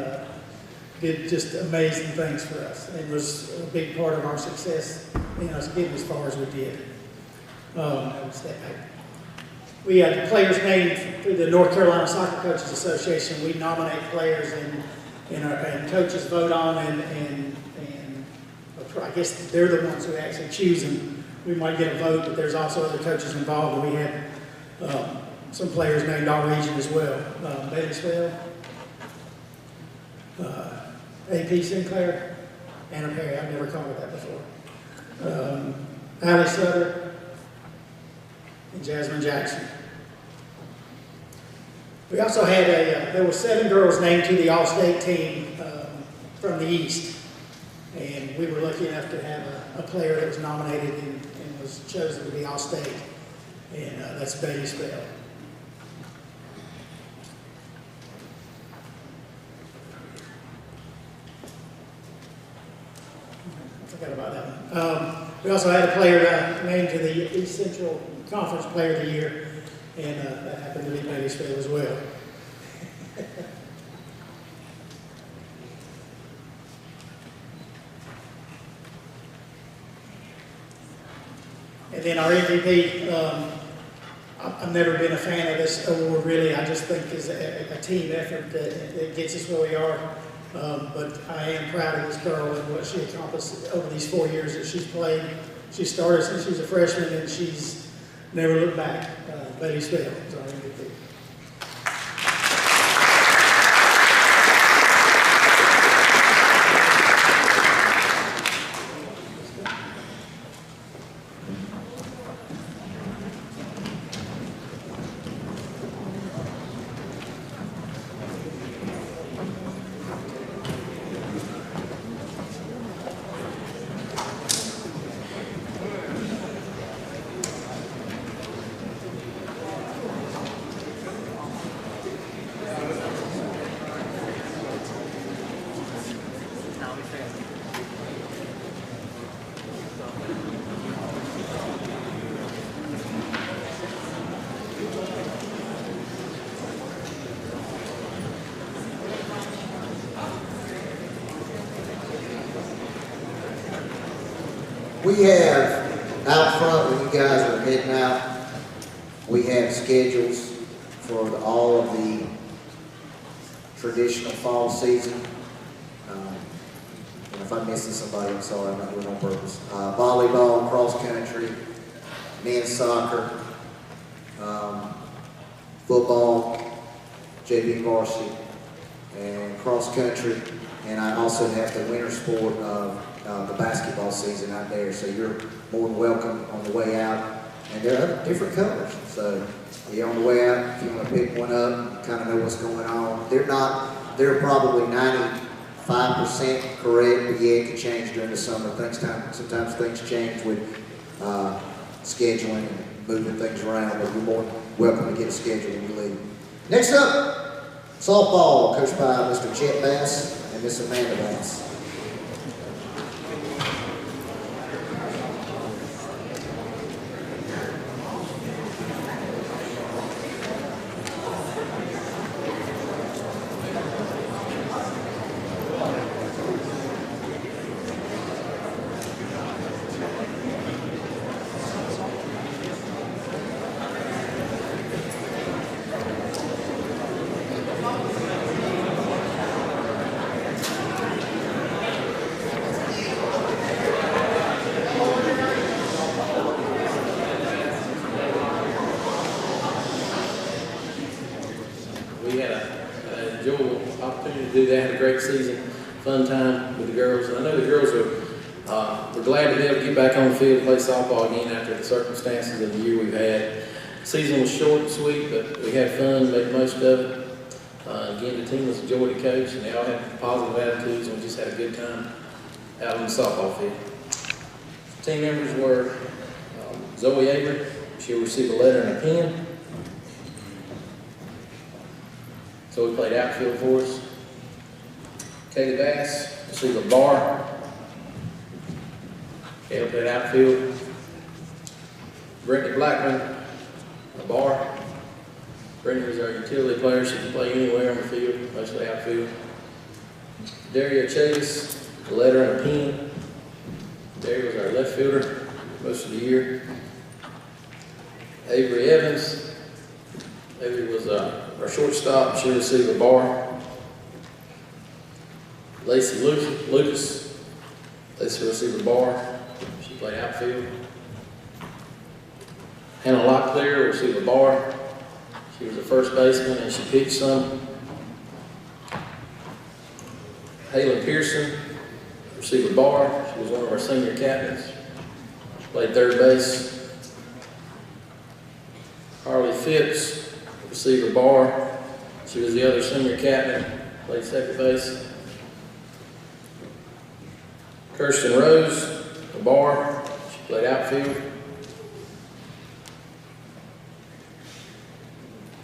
did just amazing things for us. It was a big part of our success, us getting as far as we did. We had players named through the North Carolina Soccer Coaches Association. We nominate players and coaches vote on and I guess they're the ones who actually choose them. We might get a vote, but there's also other coaches involved. And we had some players named our region as well. Bailey Spell, AP Sinclair, Anna Perry. I've never called her that before. Allie Sutter, and Jasmine Jackson. We also had there were 7 girls named to the All-State team from the East. And we were lucky enough to have a player that was nominated and was chosen to be All-State. And that's Bailey Spell. I forgot about that one. We also had a player named to the East Central Conference Player of the Year, and that happened to be Bailey Spell as well. And then our MVP, I've never been a fan of this award really. I just think it's a team effort that gets us where we are. But I am proud of this girl and what she accomplished over these 4 years that she's played. She started since she was a freshman and she's never looked back. Bailey Spell is our MVP. We have out front when you guys are heading out, we have schedules for all of the traditional fall season. And if I'm missing somebody, I'm sorry, I'm not doing it on purpose. Volleyball, cross country, men's soccer, football, JV varsity, and cross country. And I also have the winter sport of the basketball season out there, so you're more than welcome on the way out. And they're different colors, so you're on the way out, if you want to pick one up, you kind of know what's going on. They're probably 95% correct, but yeah, it can change during the summer. Sometimes things change with scheduling and moving things around, but you're more than welcome to get a schedule when you leave. Next up, softball, coached by Mr. Chet Bass and Miss Amanda Bass. had enjoyable opportunity to do that. Had a great season, fun time with the girls. And I know the girls we're glad to be able to get back on the field and play softball again after the circumstances of the year we've had. The season was short and sweet, but we had fun, made the most of it. Again, the team was a joy to coach, and they all had positive attitudes, and we just had a good time out on the softball field. Team members were Zoey Avery. She'll receive a letter and a pen. So we played outfield for us. Kayla Bass received a bar. Kayla played outfield. Brittany Blackman, a bar. Brittany was our utility player. She can play anywhere on the field, mostly outfield. Daria Chase, a letter and a pen. Daria was our left fielder most of the year. Avery Evans. Avery was our shortstop. She received a bar. Lacey Lucas. Lacey received a bar. She played outfield. Hannah Locklear received a bar. She was a first baseman and she pitched some. Haylin Pearson received a bar. She was one of our senior captains. She played third base. Harley Phipps received a bar. She was the other senior captain, played second base. Kirsten Rose, a bar. She played outfield.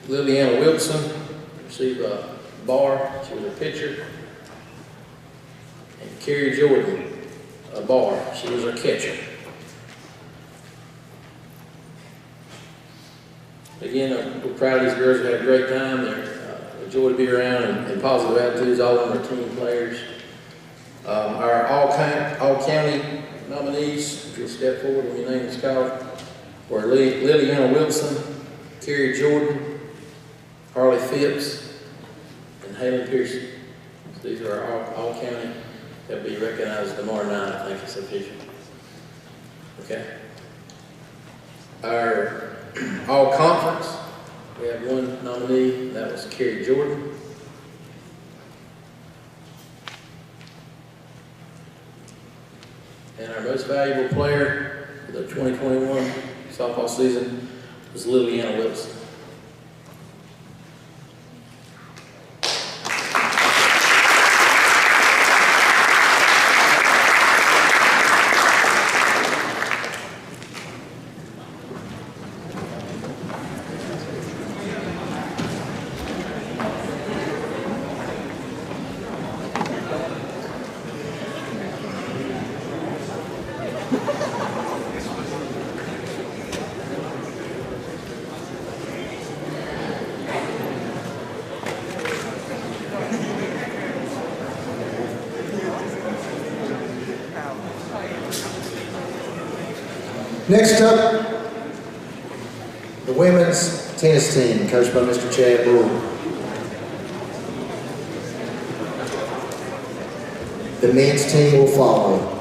Liliana Wilson received a bar. She was a pitcher. And Carrie Jordan, a bar. She was our catcher. Again, we're proud of these girls who had a great time. They're a joy to be around and positive attitudes, all of them are team players. Our all-county nominees, if you'll step forward when your name is called, were Liliana Wilson, Carrie Jordan, Harley Phipps, and Haylin Pearson. So these are our all-county. They'll be recognized tomorrow night, I think it's official. Okay. Our all-conference, we have one nominee, and that was Carrie Jordan. And our most valuable player for the 2021 softball season was Liliana Wilson. Next up, the women's tennis team, coached by Mr. Chad Bull. The men's team will follow.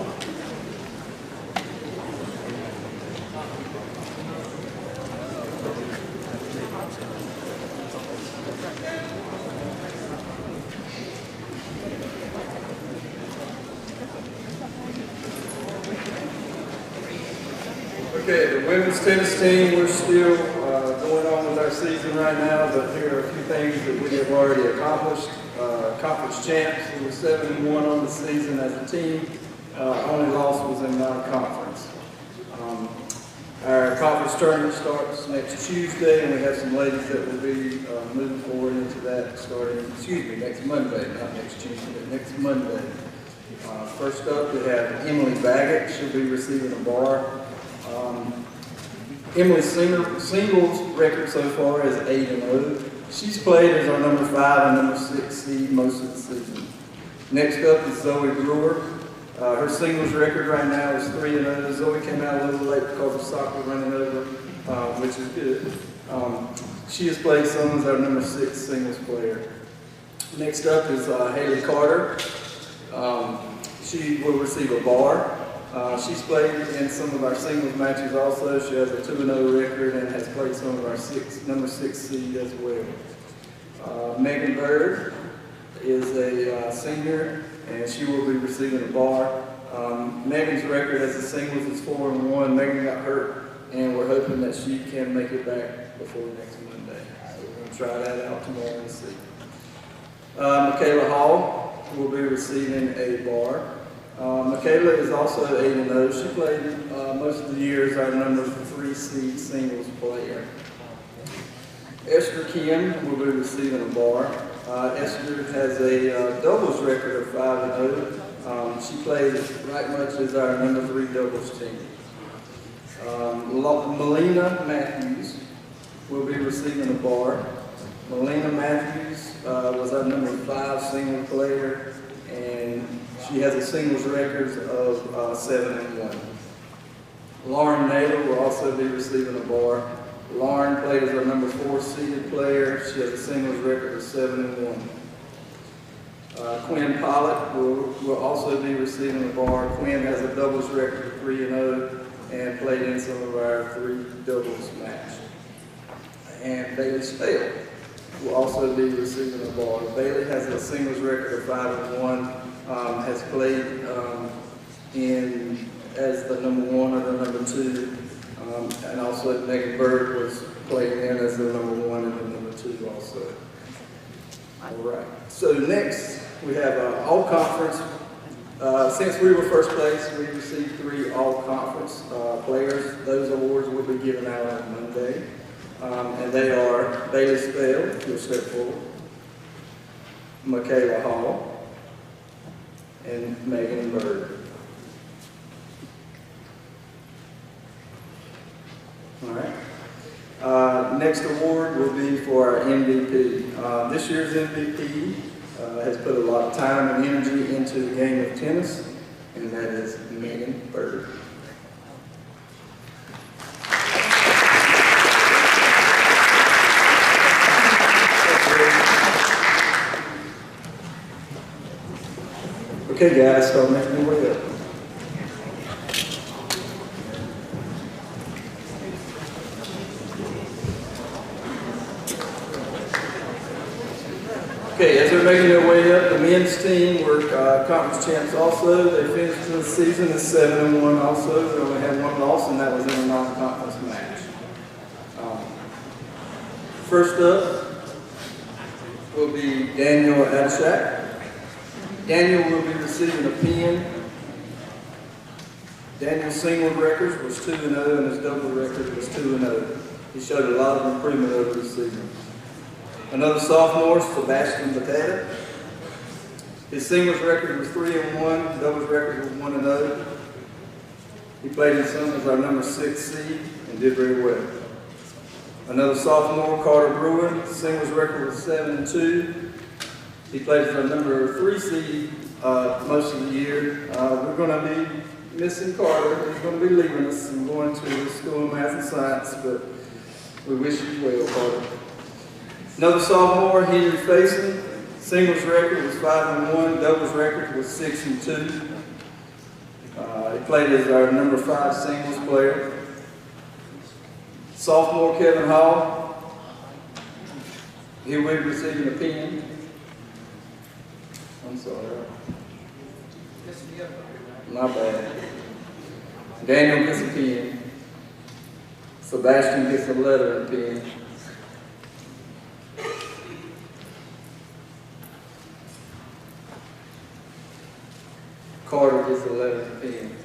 Okay, the women's tennis team, we're still going on with our season right now, but here are a few things that we have already accomplished. Conference champs, we were 7-1 on the season as a team. Only loss was in non-conference. Our conference tournament starts next Tuesday, and we have some ladies that will be moving forward into that starting, next Monday, not next Tuesday, but next Monday. First up, we have Emily Baggett. She'll be receiving a bar. Emily's singles record so far is 8-0. She's played as our number 5 and number 6 seed most of the season. Next up is Zoe Brewer. Her singles record right now is 3-0. Zoe came out a little late because of soccer running over, which is good. She has played some as our number 6 singles player. Next up is Haley Carter. She will receive a bar. She's played in some of our singles matches also. She has a 2-0 record and has played some of our number 6 seed as well. Megan Bird is a senior, and she will be receiving a bar. Megan's record as a singles is 4-1. Megan got hurt, and we're hoping that she can make it back before next Monday. So we're going to try that out tomorrow and see. Michaela Hall will be receiving a bar. Michaela is also 8-0. She played most of the year as our number 3 seed singles player. Esther Kim will be receiving a bar. Esther has a doubles record of 5-0. She plays right much as our number 3 doubles team. Melina Matthews will be receiving a bar. Melina Matthews was our number 5 single player, and she has a singles record of 7-1. Lauren Naylor will also be receiving a bar. Lauren played as our number 4 seeded player. She has a singles record of 7-1. Quinn Pollock will also be receiving a bar. Quinn has a doubles record of 3-0 and played in some of our 3 doubles match. And Bailey Spale will also be receiving a bar. Bailey has a singles record of 5-1, has played in as the number 1 or the number 2, and also Megan Bird was playing in as the number 1 and the number 2 also. All right. So next we have all-conference. Since we were first place, we received 3 all-conference players. Those awards will be given out on Monday. And they are Bailey Spale, who will step forward, Michaela Hall, and Megan Bird. All right. Next award will be for our MVP. This year's MVP has put a lot of time and energy into the game of tennis, and that is Megan Bird. Okay, guys, start making your way up. Okay, as they're making their way up, the men's team were conference champs also. They finished the season as 7-1 also. They only had 1 loss, and that was in a non-conference match. First up will be Daniel Adishak. Daniel will be receiving a pin. Daniel's single record was 2-0, and his double record was 2-0. He showed a lot of improvement over the season. Another sophomore, Sebastian Batata. His singles record was 3-1, doubles record was 1-0. He played in some as our number 6 seed and did very well. Another sophomore, Carter Brewer, singles record was 7-2. He played as our number 3 seed most of the year. We're going to be missing Carter. He's going to be leaving us and going to the School of Math and Science, but we wish you well, Carter. Another sophomore, Henry Faison, singles record was 5-1, doubles record was 6-2. He played as our number 5 singles player. Sophomore, Kevin Hall, he will be receiving a pin. I'm sorry. My bad. Daniel gets a pin. Sebastian gets a letter and a pin. Carter gets a letter and a pin.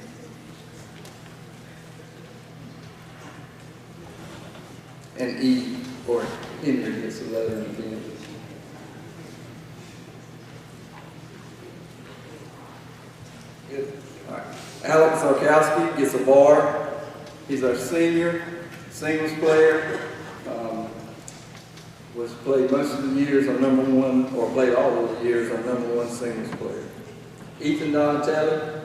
And E, or Henry, gets a letter and a pin. Good. All right. Alex Arkowski gets a bar. He's our senior singles player. Was played most of the years our number 1, or played all of the years our number 1 singles player. Ethan Donatelli.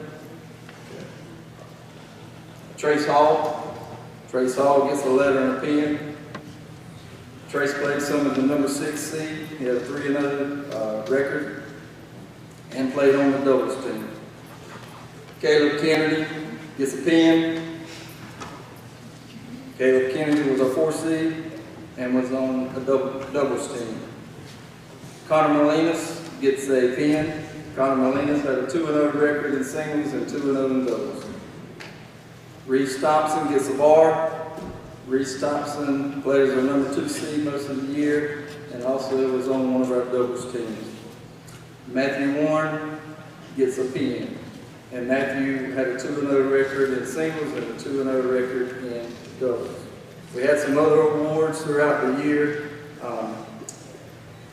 Trace Hall. Trace Hall gets a letter and a pin. Trace played some of the number 6 seed. He had a 3-0 record and played on the doubles team. Caleb Kennedy gets a pin. Caleb Kennedy was a 4 seed and was on a doubles team. Conor Molinas gets a pin. Conor Molinas had a 2-0 record in singles and 2-0 in doubles. Reese Thompson gets a bar. Reese Thompson played as our number 2 seed most of the year and also was on one of our doubles teams. Matthew Warren gets a pin. And Matthew had a 2-0 record in singles and a 2-0 record in doubles. We had some other awards throughout the year.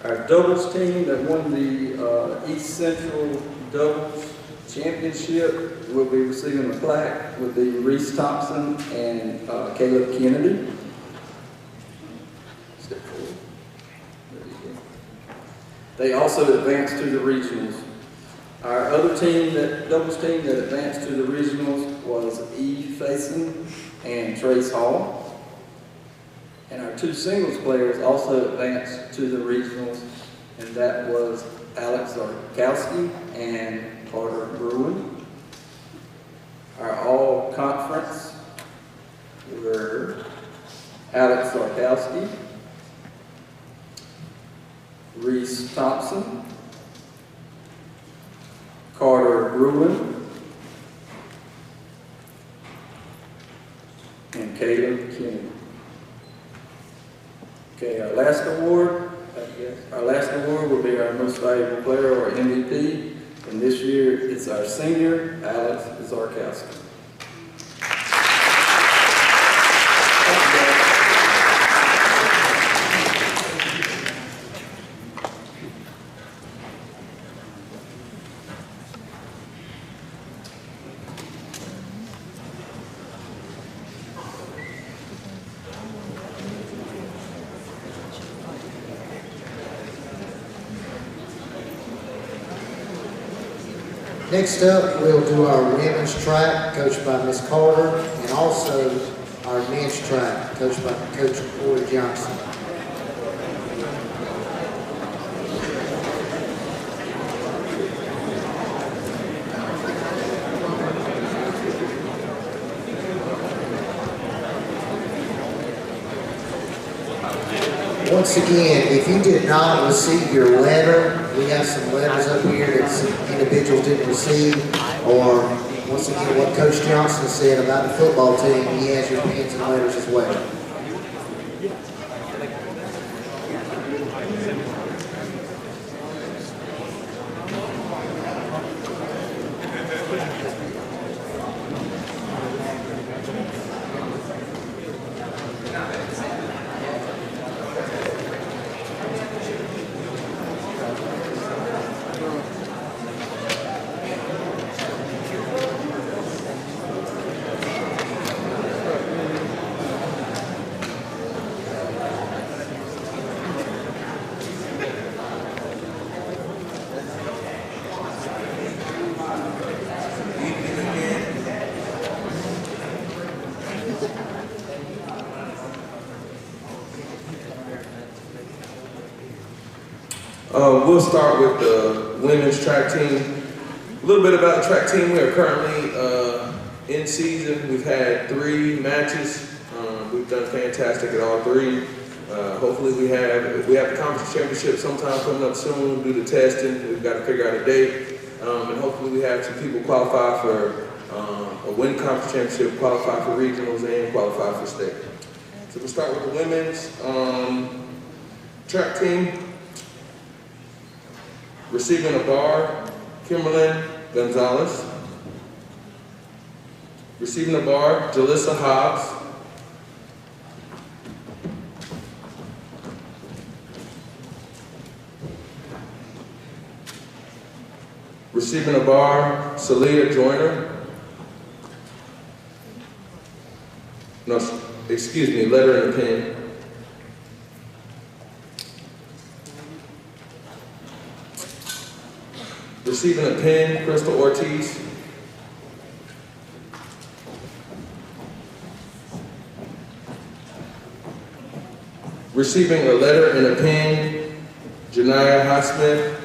Our doubles team that won the East Central Doubles Championship will be receiving a plaque with the Reese Thompson and Caleb Kennedy. Step forward. There you go. They also advanced to the regionals. Our other team, doubles team that advanced to the regionals was Eve Faison and Trace Hall. And our 2 singles players also advanced to the regionals, and that was Alex Zarkowski and Carter Bruin. Our all-conference were Alex Zarkowski, Reese Thompson, Carter Bruin, and Caleb Kennedy. Okay, our last award will be our most valuable player, or MVP, and this year it's our senior, Alex Zarkowski. Next up, we'll do our women's track, coached by Ms. Carter, and also our men's track, coached by Coach Corey Johnson. Once again, if you did not receive your letter, we have some letters up here that some individuals didn't receive, or once again, what Coach Johnson said about the football team, he has your pins and letters as well. We'll start with the women's track team. A little bit about the track team. We are currently in season. We've had 3 matches. We've done fantastic at all 3. Hopefully we have the conference championship sometime coming up soon. We'll do the testing. We've got to figure out a date. And hopefully we have some people qualify for a win conference championship, qualify for regionals, and qualify for state. So we'll start with the women's track team. Receiving a bar, Kimberlyn Gonzalez. Receiving a bar, Jalissa Hobbs. Receiving a bar, Celia Joyner. No, excuse me, letter and a pen. Receiving a pen, Crystal Ortiz. Receiving a letter and a pen, Janiyah Highsmith.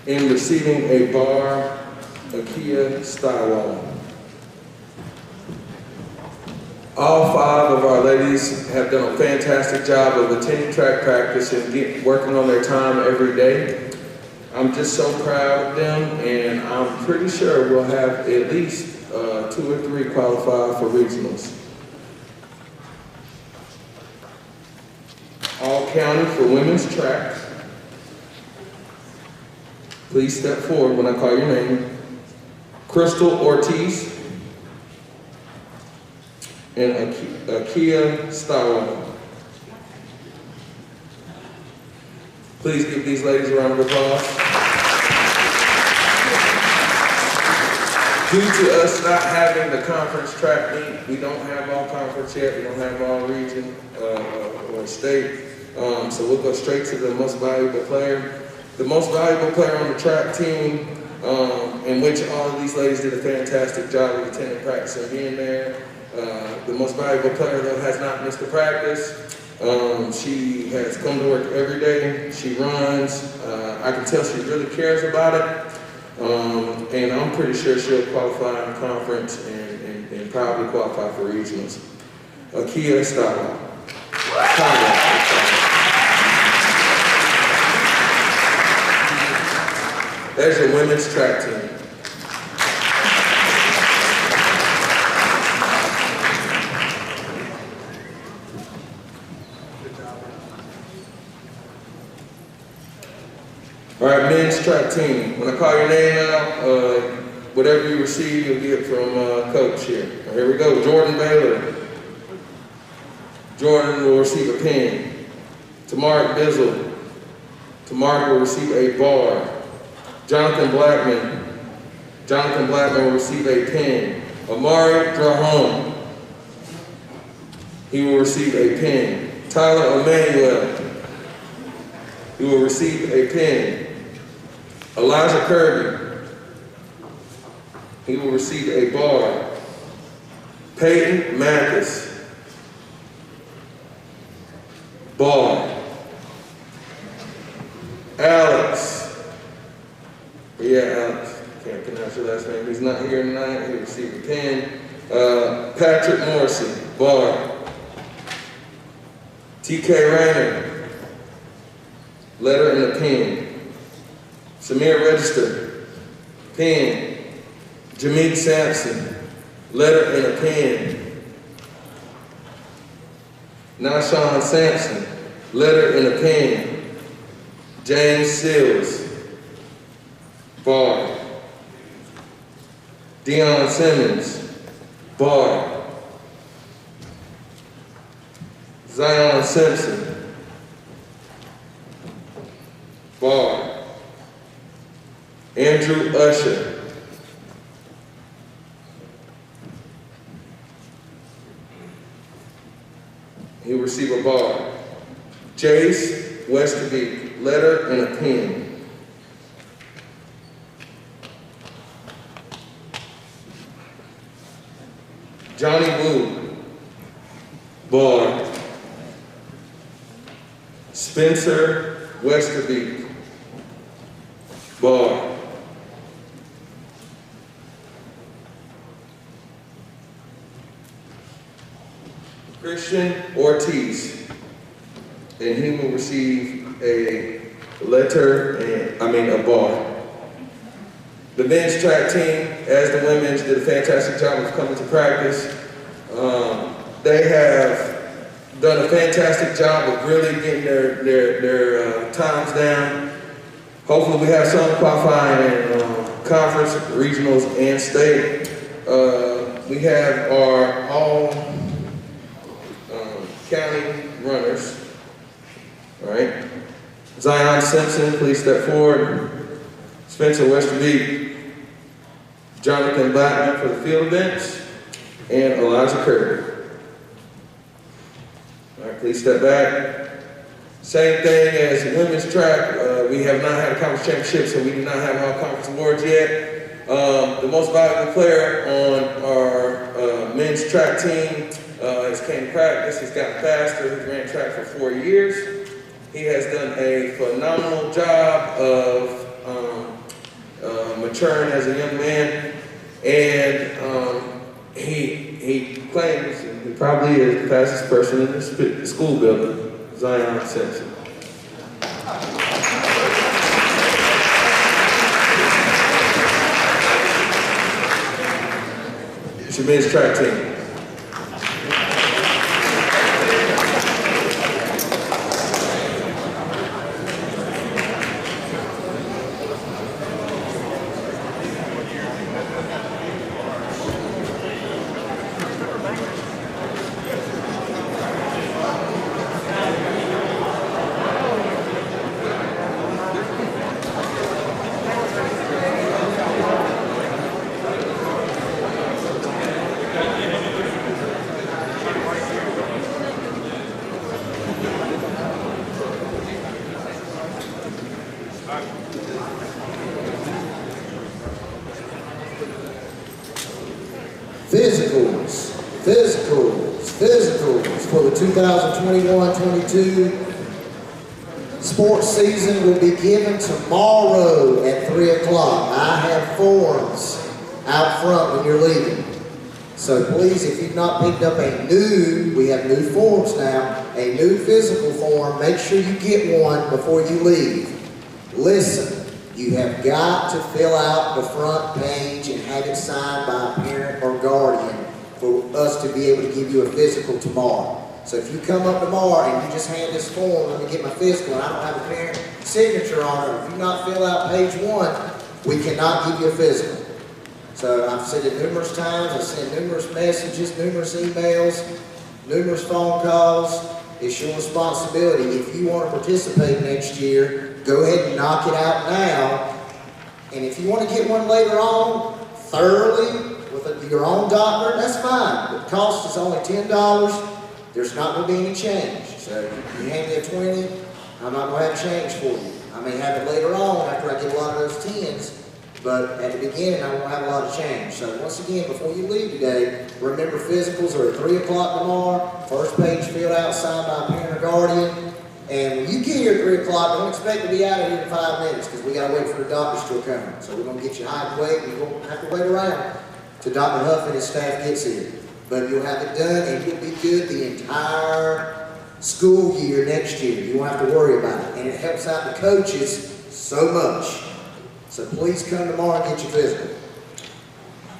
And receiving a bar, Akia Stywall. All 5 of our ladies ladies have done a fantastic job of attending track practice and working on their time every day. I'm just so proud of them, and I'm pretty sure we'll have at least 2 or 3 qualify for regionals. All county for women's track. Please step forward when I call your name. Crystal Ortiz and Akia Stowell. Please give these ladies a round of applause. Due to us not having the conference track meet, we don't have all conference yet, we don't have all region or state, so we'll go straight to the most valuable player. The most valuable player on the track team, in which all of these ladies did a fantastic job of attending practice and being there. The most valuable player, though, has not missed a practice. She has come to work every day. She runs. I can tell she really cares about it. And I'm pretty sure she'll qualify in conference and probably qualify for regionals. Akia Stowell. There's your women's track team. All right, men's track team. When I call your name out, whatever you receive, you'll get from coach here. Right, here we go. Jordan Baylor. Jordan will receive a pin. Tamar Bizzle. Tamar will receive a bar. Jonathan Blackman. Jonathan Blackman will receive a pin. Amari Drahone. He will receive a pin. Tyler Emmanuel. He will receive a pin. Elijah Kirby. He will receive a bar. Peyton Mathis. Bar. Alex. Yeah, Alex. Can't pronounce your last name. He's not here tonight. He'll receive a pin. Patrick Morrissey. Bar. TK Rayner. Letter and a pin. Samir Register. Pin. Jameek Sampson. Letter and a pin. Nashawn Sampson. Letter and a pin. James Sills. Bar. Deion Simmons. Bar. Zion Simpson. Bar. Andrew Usher. He'll receive a bar. Jace Westerbeek, letter and a pen. Johnny Wu, bar. Spencer Westerbeek, bar. Christian Ortiz, and he will receive a letter and, a bar. The men's track team, as the women's, did a fantastic job of coming to practice. They have done a fantastic job of really getting their times down. Hopefully we have some qualifying in conference, regionals, and state. We have our all county runners, all right? Zion Simpson, please step forward. Spencer Westerbeek, Jonathan Blackman for the field events, and Elijah Kirby. All right, please step back. Same thing as women's track. We have not had a conference championship, so we do not have our conference awards yet. The most valuable player on our men's track team has came to practice. He's gotten faster. He's ran track for 4 years. He has done a phenomenal job of maturing as a young man, and he claims, and he and probably is the fastest person in the school building, Zion Simpson. It's your men's track team. Physicals for the 2021-22 sports season will be given tomorrow at 3 o'clock. I have forms out front when you're leaving. So please, if you've not picked up we have new forms now, a new physical form, make sure you get one before you leave. Listen. You have got to fill out the front page and have it signed by a parent or guardian for us to be able to give you a physical tomorrow. So if you come up tomorrow and you just hand this form, let me get my physical, and I don't have a parent signature on it, if you not fill out page 1, we cannot give you a physical. So I've said it numerous times, I've sent numerous messages, numerous emails, numerous phone calls. It's your responsibility. If you want to participate next year, go ahead and knock it out now. And if you want to get one later on, thoroughly, with your own doctor, that's fine. The cost is only $10. There's not going to be any change. So if you hand me a 20, I'm not going to have change for you. I may have it later on after I get a lot of those 10s, but at the beginning I won't have a lot of change. So once again, before you leave today, remember physicals are at 3 o'clock tomorrow. First page filled out, signed by a parent or guardian. And when you get here at 3 o'clock, don't expect to be out of here in 5 minutes because we got to wait for the doctors to come. So we're going to get you height and weight, and you won't have to wait around till Dr. Huff and his staff gets here. But you'll have it done, and you'll be good the entire school year next year. You won't have to worry about it. And it helps out the coaches so much. So please come tomorrow and get your physical.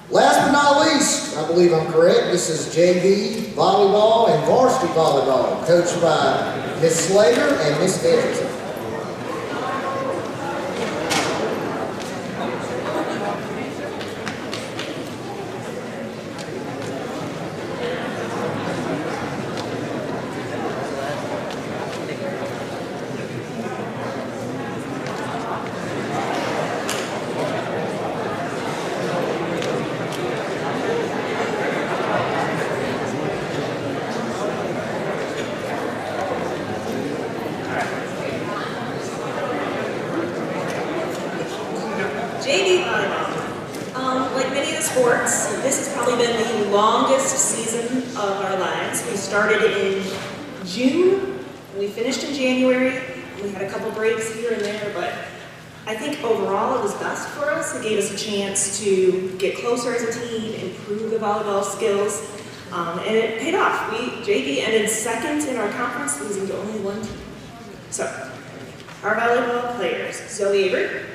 Last but not least, I believe I'm correct, this is JV volleyball and varsity volleyball, coached by Miss Slater and Miss Evans. Started in June, we finished in January. We had a couple breaks here and there, but I think overall it was best for us. It gave us a chance to get closer as a team, improve the volleyball skills, and it paid off. JV ended second in our conference, losing to only one team. So, our volleyball players, Zoey Avery.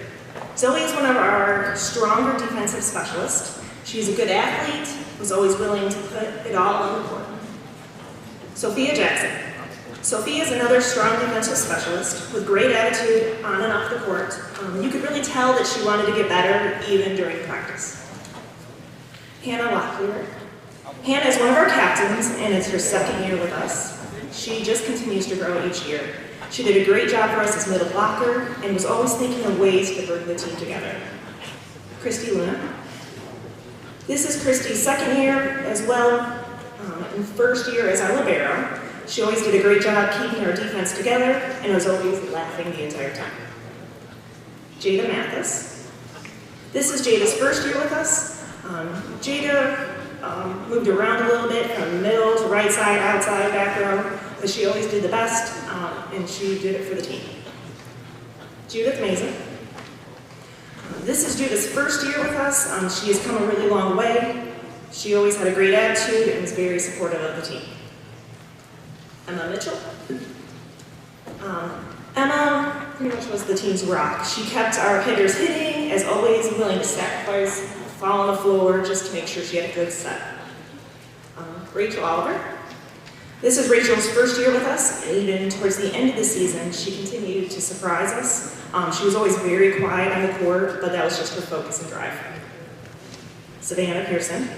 Zoe is one of our stronger defensive specialists. She's a good athlete, was always willing to put it all on the court. Sophia Jackson. Sophia is another strong defensive specialist with great attitude on and off the court. You could really tell that she wanted to get better even during practice. Hannah Locklear. Hannah is one of our captains and it's her second year with us. She just continues to grow each year. She did a great job for us as middle blocker and was always thinking of ways to bring the team together. Christy Lynn. This is Christy's second year as well. And first year as our libero. She always did a great job keeping our defense together and was always laughing the entire time. Jada Mathis. This is Jada's first year with us. Jada moved around a little bit from middle to right side, outside, back row, but she always did the best, and she did it for the team. Judith Mason. This is Judith's first year with us. She has come a really long way. She always had a great attitude and was very supportive of the team. Emma Mitchell. Emma pretty much was the team's rock. She kept our hitters hitting, as always, willing to sacrifice, fall on the floor just to make sure she had a good set. Rachel Oliver. This is Rachel's first year with us, and even towards the end of the season, she continued to surprise us. She was always very quiet on the court, but that was just her focus and drive. Savannah Pearson.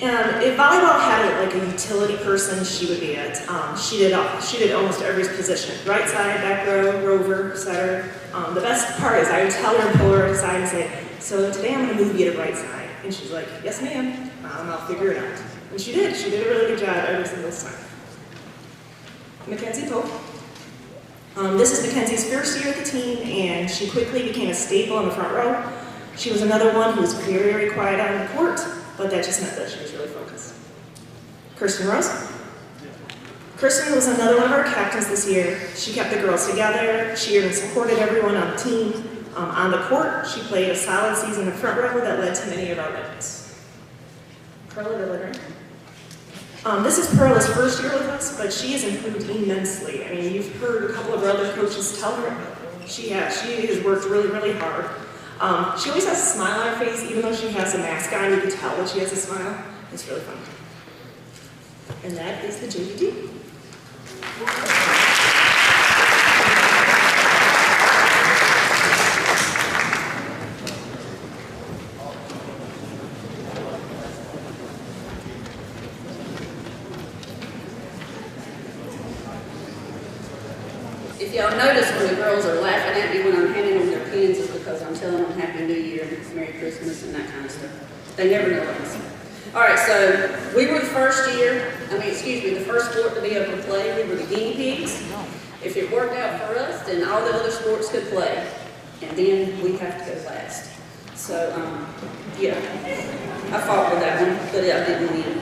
If volleyball had like a utility person, she would be it. She did almost every position. Right side, back row, rover, setter. The best part is I would tell her and pull her aside and say, so today I'm going to move you to right side. And she's like, yes ma'am, I'll figure it out. And she did a really good job every single time. Mackenzie Pope. This is Mackenzie's first year with the team, and she quickly became a staple in the front row. She was another one who was very, very quiet out on the court, but that just meant that she was really focused. Kirsten Rose. Kirsten was another one of our captains this year. She kept the girls together, cheered and supported everyone on the team. On the court, she played a solid season in the front row that led to many of our wins. Carla Villagran. This is Perla's first year with us, but she has improved immensely. I mean, you've heard a couple of our other coaches tell her she has worked really, really hard. She always has a smile on her face, even though she has a mask on, you can tell that she has a smile. It's really fun. And that is the JVT. If y'all notice when the girls are laughing at me when I'm handing them their pens, it's because I'm telling them Happy New Year and Merry Christmas and that kind of stuff. They never know what I'm saying. All right, so we were the first sport to be able to play. We were the guinea pigs. If it worked out for us, then all the other sports could play. And then we have to go last. So, yeah, I fought with that one, but I didn't win.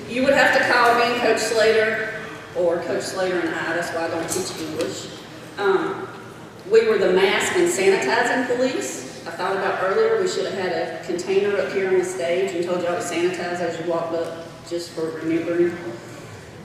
You would have to call me Coach Slater or Coach Slater and I. That's why I don't teach English. We were the mask and sanitizing police. I thought about earlier we should have had a container up here on the stage and told y'all to sanitize as you walked up, just for remembering.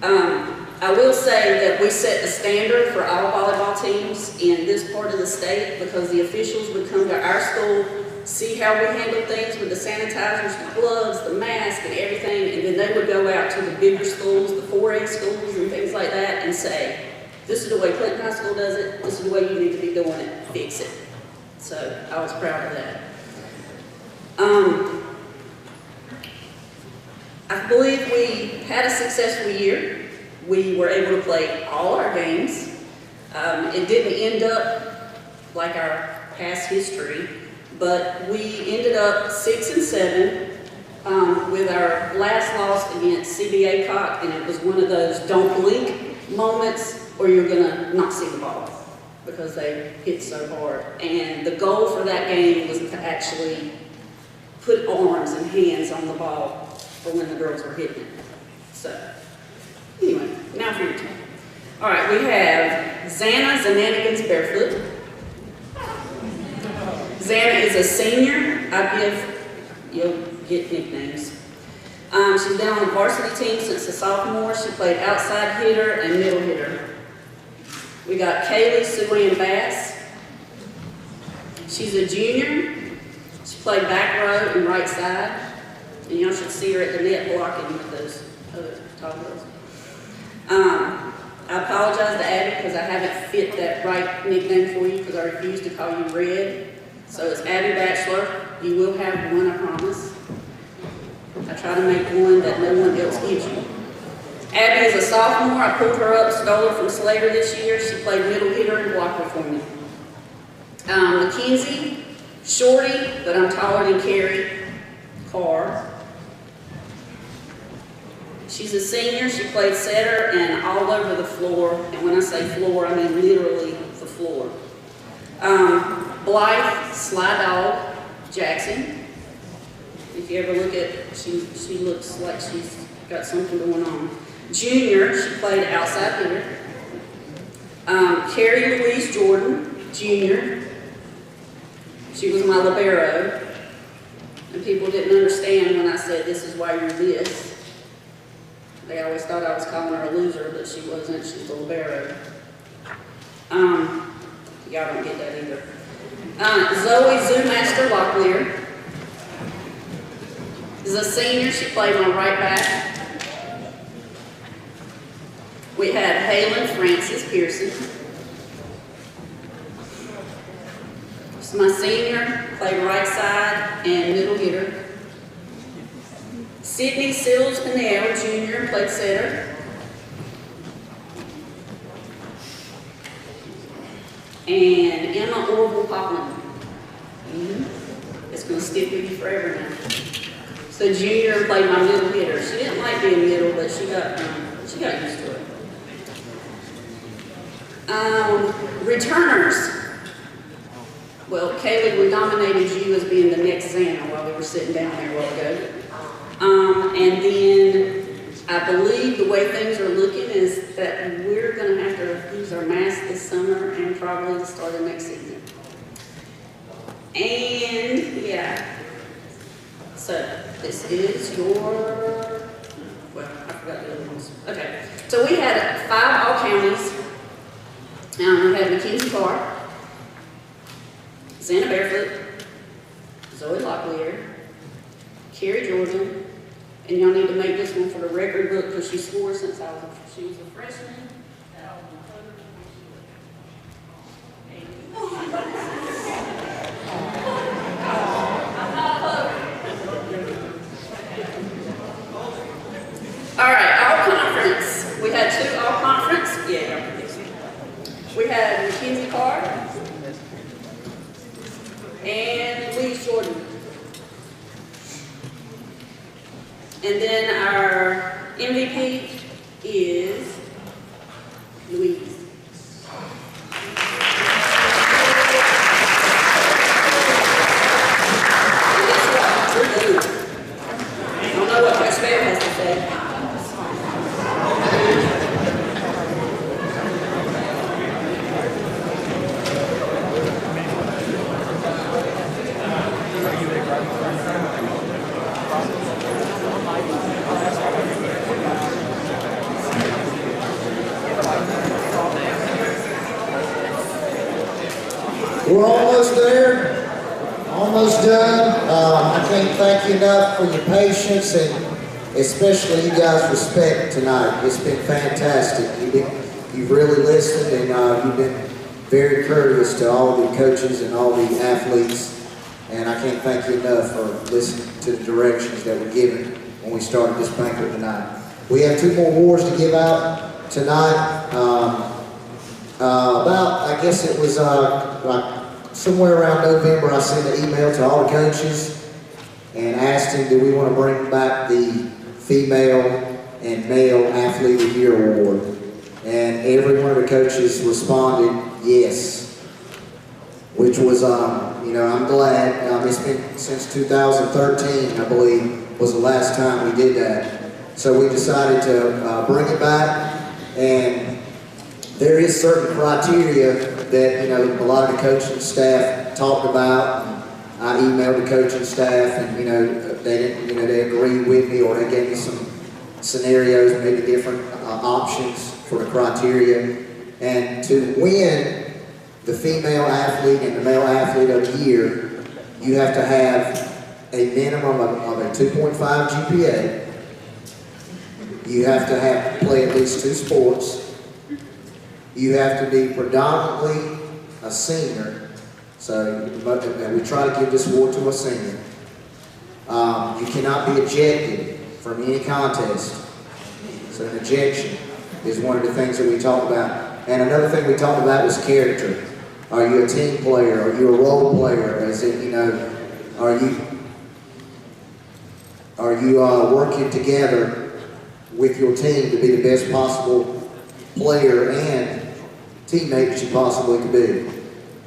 I will say that we set the standard for all volleyball teams in this part of the state because the officials would come to our school, see how we handle things with the sanitizers, the gloves, the mask, and everything, and then they would go out to the bigger schools, the 4A schools and things like that, and say, this is the way Clinton High School does it, this is the way you need to be doing it, fix it. So I was proud of that. I believe we had a successful year. We were able to play all our games. It didn't end up like our past history, but we ended up 6-7 with our last loss against CBA Cock, and it was one of those don't blink moments or you're gonna not see the ball because they hit so hard. And the goal for that game was to actually put arms and hands on the ball for when the girls were hitting it. So, anyway, now for your turn. All right, we have Xana Zananigans Barefoot. Xana is a senior. You'll get nicknames. She's been on the varsity team since the sophomore. She played outside hitter and middle hitter. We got Kaylee Sue-Ann Bass. She's a junior. She played back row and right side. And y'all should see her at the net blocking with those other toddlers. I apologize to Abby because I haven't fit that right nickname for you because I refuse to call you Red. So it's Abby Batchelor. You will have one, I promise. I try to make one that no one else gives you. Abby is a sophomore. I pulled her up, stole her from Slater this year. She played middle hitter and blocker for me. Mackenzie, shorty, but I'm taller than Carrie Carr. She's a senior. She played setter and all over the floor. And when I say floor, I mean literally the floor. Blythe, Sly Dog, Jackson. If you ever look at, she looks like she's got something going on. Junior, she played outside hitter. Carrie Louise Jordan, junior. She was my libero. And people didn't understand when I said, this is why you're this. They always thought I was calling her a loser, but she wasn't. She's a libero. Y'all don't get that either. Zoe Zoomaster Locklear is a senior. She played my right back. We had Halen Francis Pearson. She's my senior, played right side and middle hitter. Sydney Sills Pinnell, junior, played setter. And Emma Orville Poplin. It's going to stick with you forever now. So junior played my middle hitter. She didn't like being middle, but she got used to it. Returners. Well, Caleb, we nominated you as being the next Xana while we were sitting down there a while ago. And then I believe the way things are looking is that we're going to have to use our mask this summer and probably the start of next season. And yeah, so this is your, well, I forgot the other ones. Okay, so we had 5 all-counties. We had Mackenzie Pope, Xana Barefoot, Zoe Locklear, Carrie Jordan, and y'all need to make this one for the record book because she swore since she was a freshman. All right, all conference. We had 2 all conference. Yeah. We had Mackenzie Pope and Louise Jordan. And then our MVP is Louise. I don't know what Coach Bear has to say. We're almost there, almost done. I can't thank you enough for your patience and especially you guys' respect tonight. It's been fantastic. You've really listened and you've been very courteous to all the coaches and all the athletes. And I can't thank you enough for listening to the directions that were given when we started this banquet tonight. We have 2 more awards to give out tonight. I guess it was like somewhere around November, I sent an email to all the coaches and asked them, do we want to bring back the female and male athlete of the year award? And every one of the coaches responded yes, which was, you know, I'm glad. It's been since 2013, I believe, was the last time we did that. So we decided to bring it back, and there is certain criteria that, you know, a lot of the coaching staff talked about. I emailed the coaching staff and, you know, they didn't, you know, they agreed with me or they gave me some scenarios, maybe different options for the criteria. And to win the female athlete and the male athlete of the year, you have to have a minimum of a 2.5 GPA. You have to have play at least 2 sports. You have to be predominantly a senior, so we try to give this award to a senior. You cannot be ejected from any contest, so an ejection is one of the things that we talked about. And another thing we talked about was character. Are you a team player? Are you a role player? Is it, you know, are you working together with your team to be the best possible player and teammate that you possibly could be?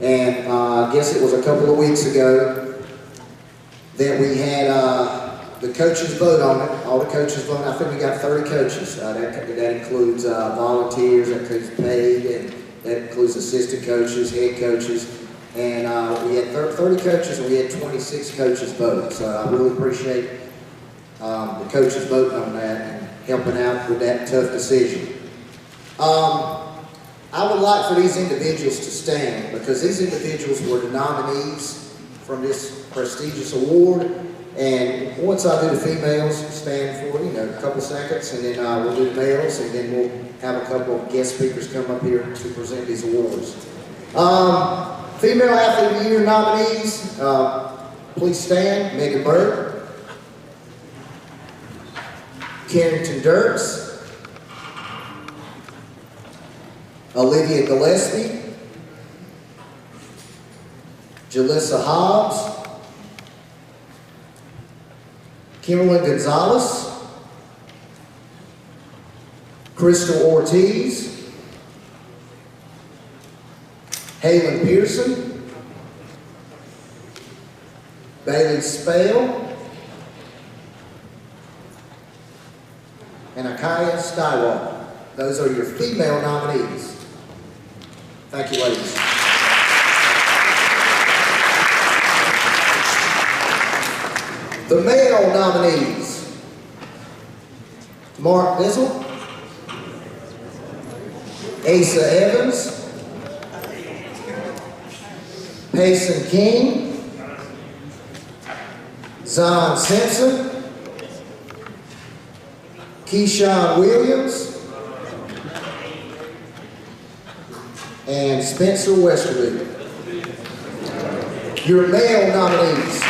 And I guess it was a couple of weeks ago that we had the coaches vote on it. All the coaches vote. I think we got 30 coaches. That includes volunteers, that includes paid, and that includes assistant coaches, head coaches. And we had 30 coaches and we had 26 coaches vote. So I really appreciate the coaches voting on that and helping out with that tough decision. I would like for these individuals to stand because these individuals were the nominees from this prestigious award. And once I do the females, stand for, a couple seconds, and then we'll do the males, and then we'll have a couple of guest speakers come up here to present these awards. Female Athlete of the Year nominees, please stand. Megan Bird, Carrington Dirks, Olivia Gillespie, Jalissa Hobbs, Kimberly Gonzalez, Crystal Ortiz, Halen Pearson, Bailey Spale, and Akaya Skywalker. Those are your female nominees. Thank you, ladies. The male nominees: Mark Bizzle, Asa Evans, Payson King, Zion Simpson, Keyshawn Williams, and Spencer Westerly. Your male nominees.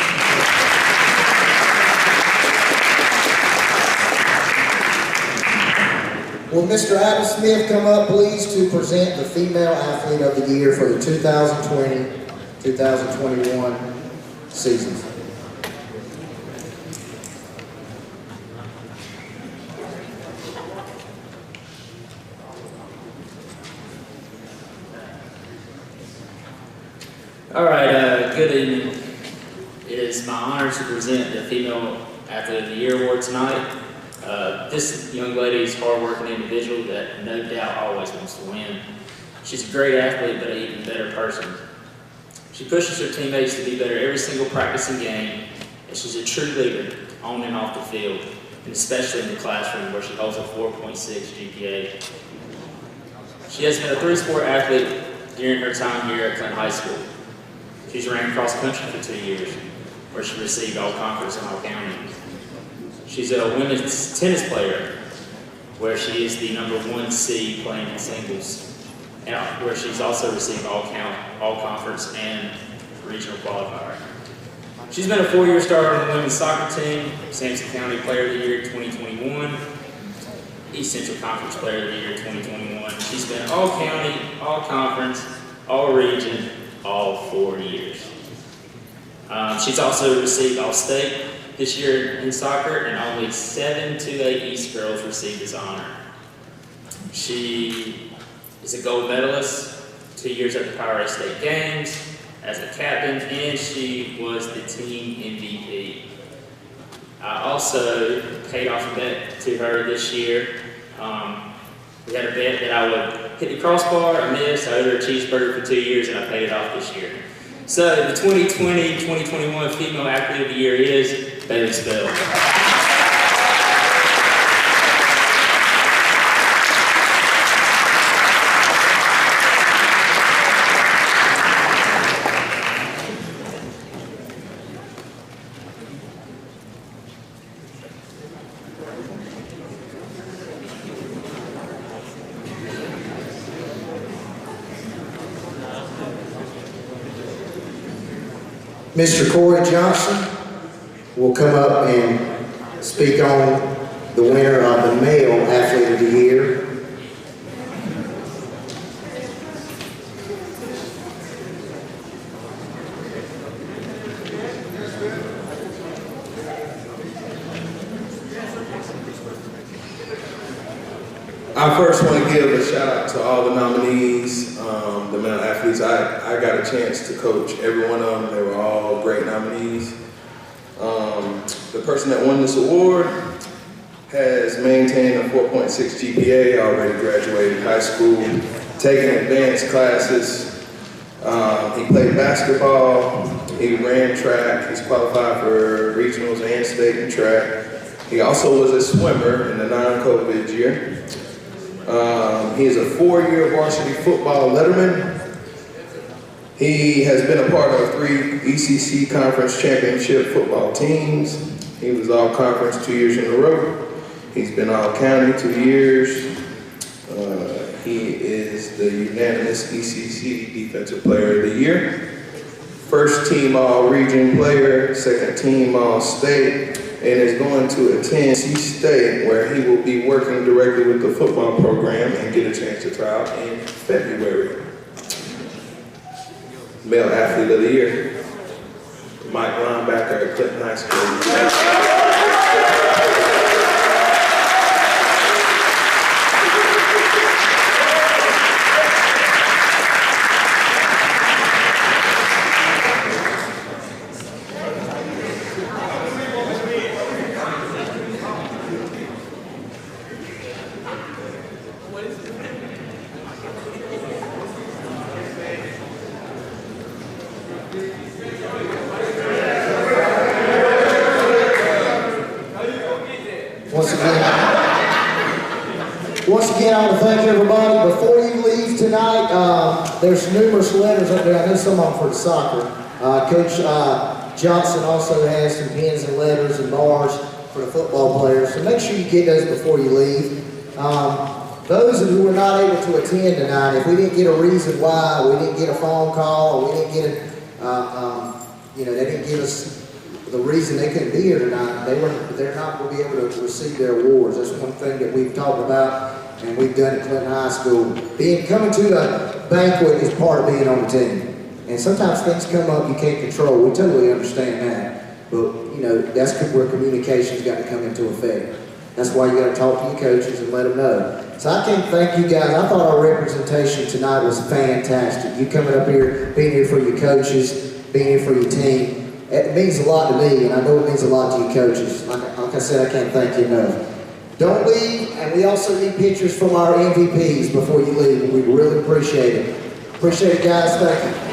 Will Mr. Adam Smith come up, please, to present the Female Athlete of the Year for the 2020-2021 seasons? All right, good evening. It is my honor to present the Female Athlete of the Year award tonight. This young lady is a hard-working individual that no doubt always wants to win. She's a great athlete, but an even better person. She pushes her teammates to be better every single practice and game, and she's a true leader on and off the field, and especially in the classroom where she holds a 4.6 GPA. She has been a three-sport athlete during her time here at Clinton High School. She's ran cross-country for 2 years, where she received all-conference and all-county. She's a women's tennis player, where she is the #1 seed playing in singles, and where she's also received all-conference and regional qualifier. She's been a 4-year starter on the women's soccer team, Sampson County Player of the Year 2021, East Central Conference Player of the Year 2021. She's been all-county, all-conference, all-region, all 4 years. She's also received all-state this year in soccer, and only 7 2A East girls received this honor. She is a gold medalist 2 years at the Power State Games as a captain, and she was the team MVP. I also paid off a bet to her this year. We had a bet that I would hit the crossbar. I missed. I owed her a cheeseburger for 2 years, and I paid it off this year. So the 2020-2021 Female Athlete of the Year is Bailey Spell. Mr. Corey Johnson will come up and speak on the winner of the Male Athlete of the Year. I first want to give a shout out to all the nominees, the male athletes. I got a chance to coach every one of them. They were all great nominees. The person that won this award has maintained a 4.6 GPA, already graduated high school, taken advanced classes, He played basketball, he ran track, he's qualified for regionals and state in track. He also was a swimmer in the non-COVID year. He is a 4-year varsity football letterman. He has been a part of 3 ECC Conference Championship football teams. He was all conference 2 years in a row. He's been all county 2 years. He is the unanimous ECC Defensive Player of the Year. First team all-region player, second team all-state, and is going to attend NC State, where he will be working directly with the football program and get a chance to try out in February. Male Athlete of the Year, Mike linebacker at Clinton High School. Once again, I want to thank everybody. Before you leave tonight, there's numerous letters up there. I know some of them for the soccer. Coach Johnson also has some pens and letters and bars for the football players. So make sure you get those before you leave. Those who were not able to attend tonight, if we didn't get a reason why, we didn't get a phone call, or we didn't get they didn't give us the reason they couldn't be here tonight, they're not going to be able to receive their awards. That's one thing that we've talked about and we've done at Clinton High School. Coming to a banquet is part of being on the team. And sometimes things come up you can't control. We totally understand that. But, that's where communication's got to come into effect. That's why you got to talk to your coaches and let them know. So I can't thank you guys. I thought our representation tonight was fantastic. You coming up here, being here for your coaches, being here for your team. It means a lot to me, and I know it means a lot to you coaches. Like I said, I can't thank you enough. Don't leave, and we also need pictures from our MVPs before you leave, and we really appreciate it. Appreciate it, guys. Thank you.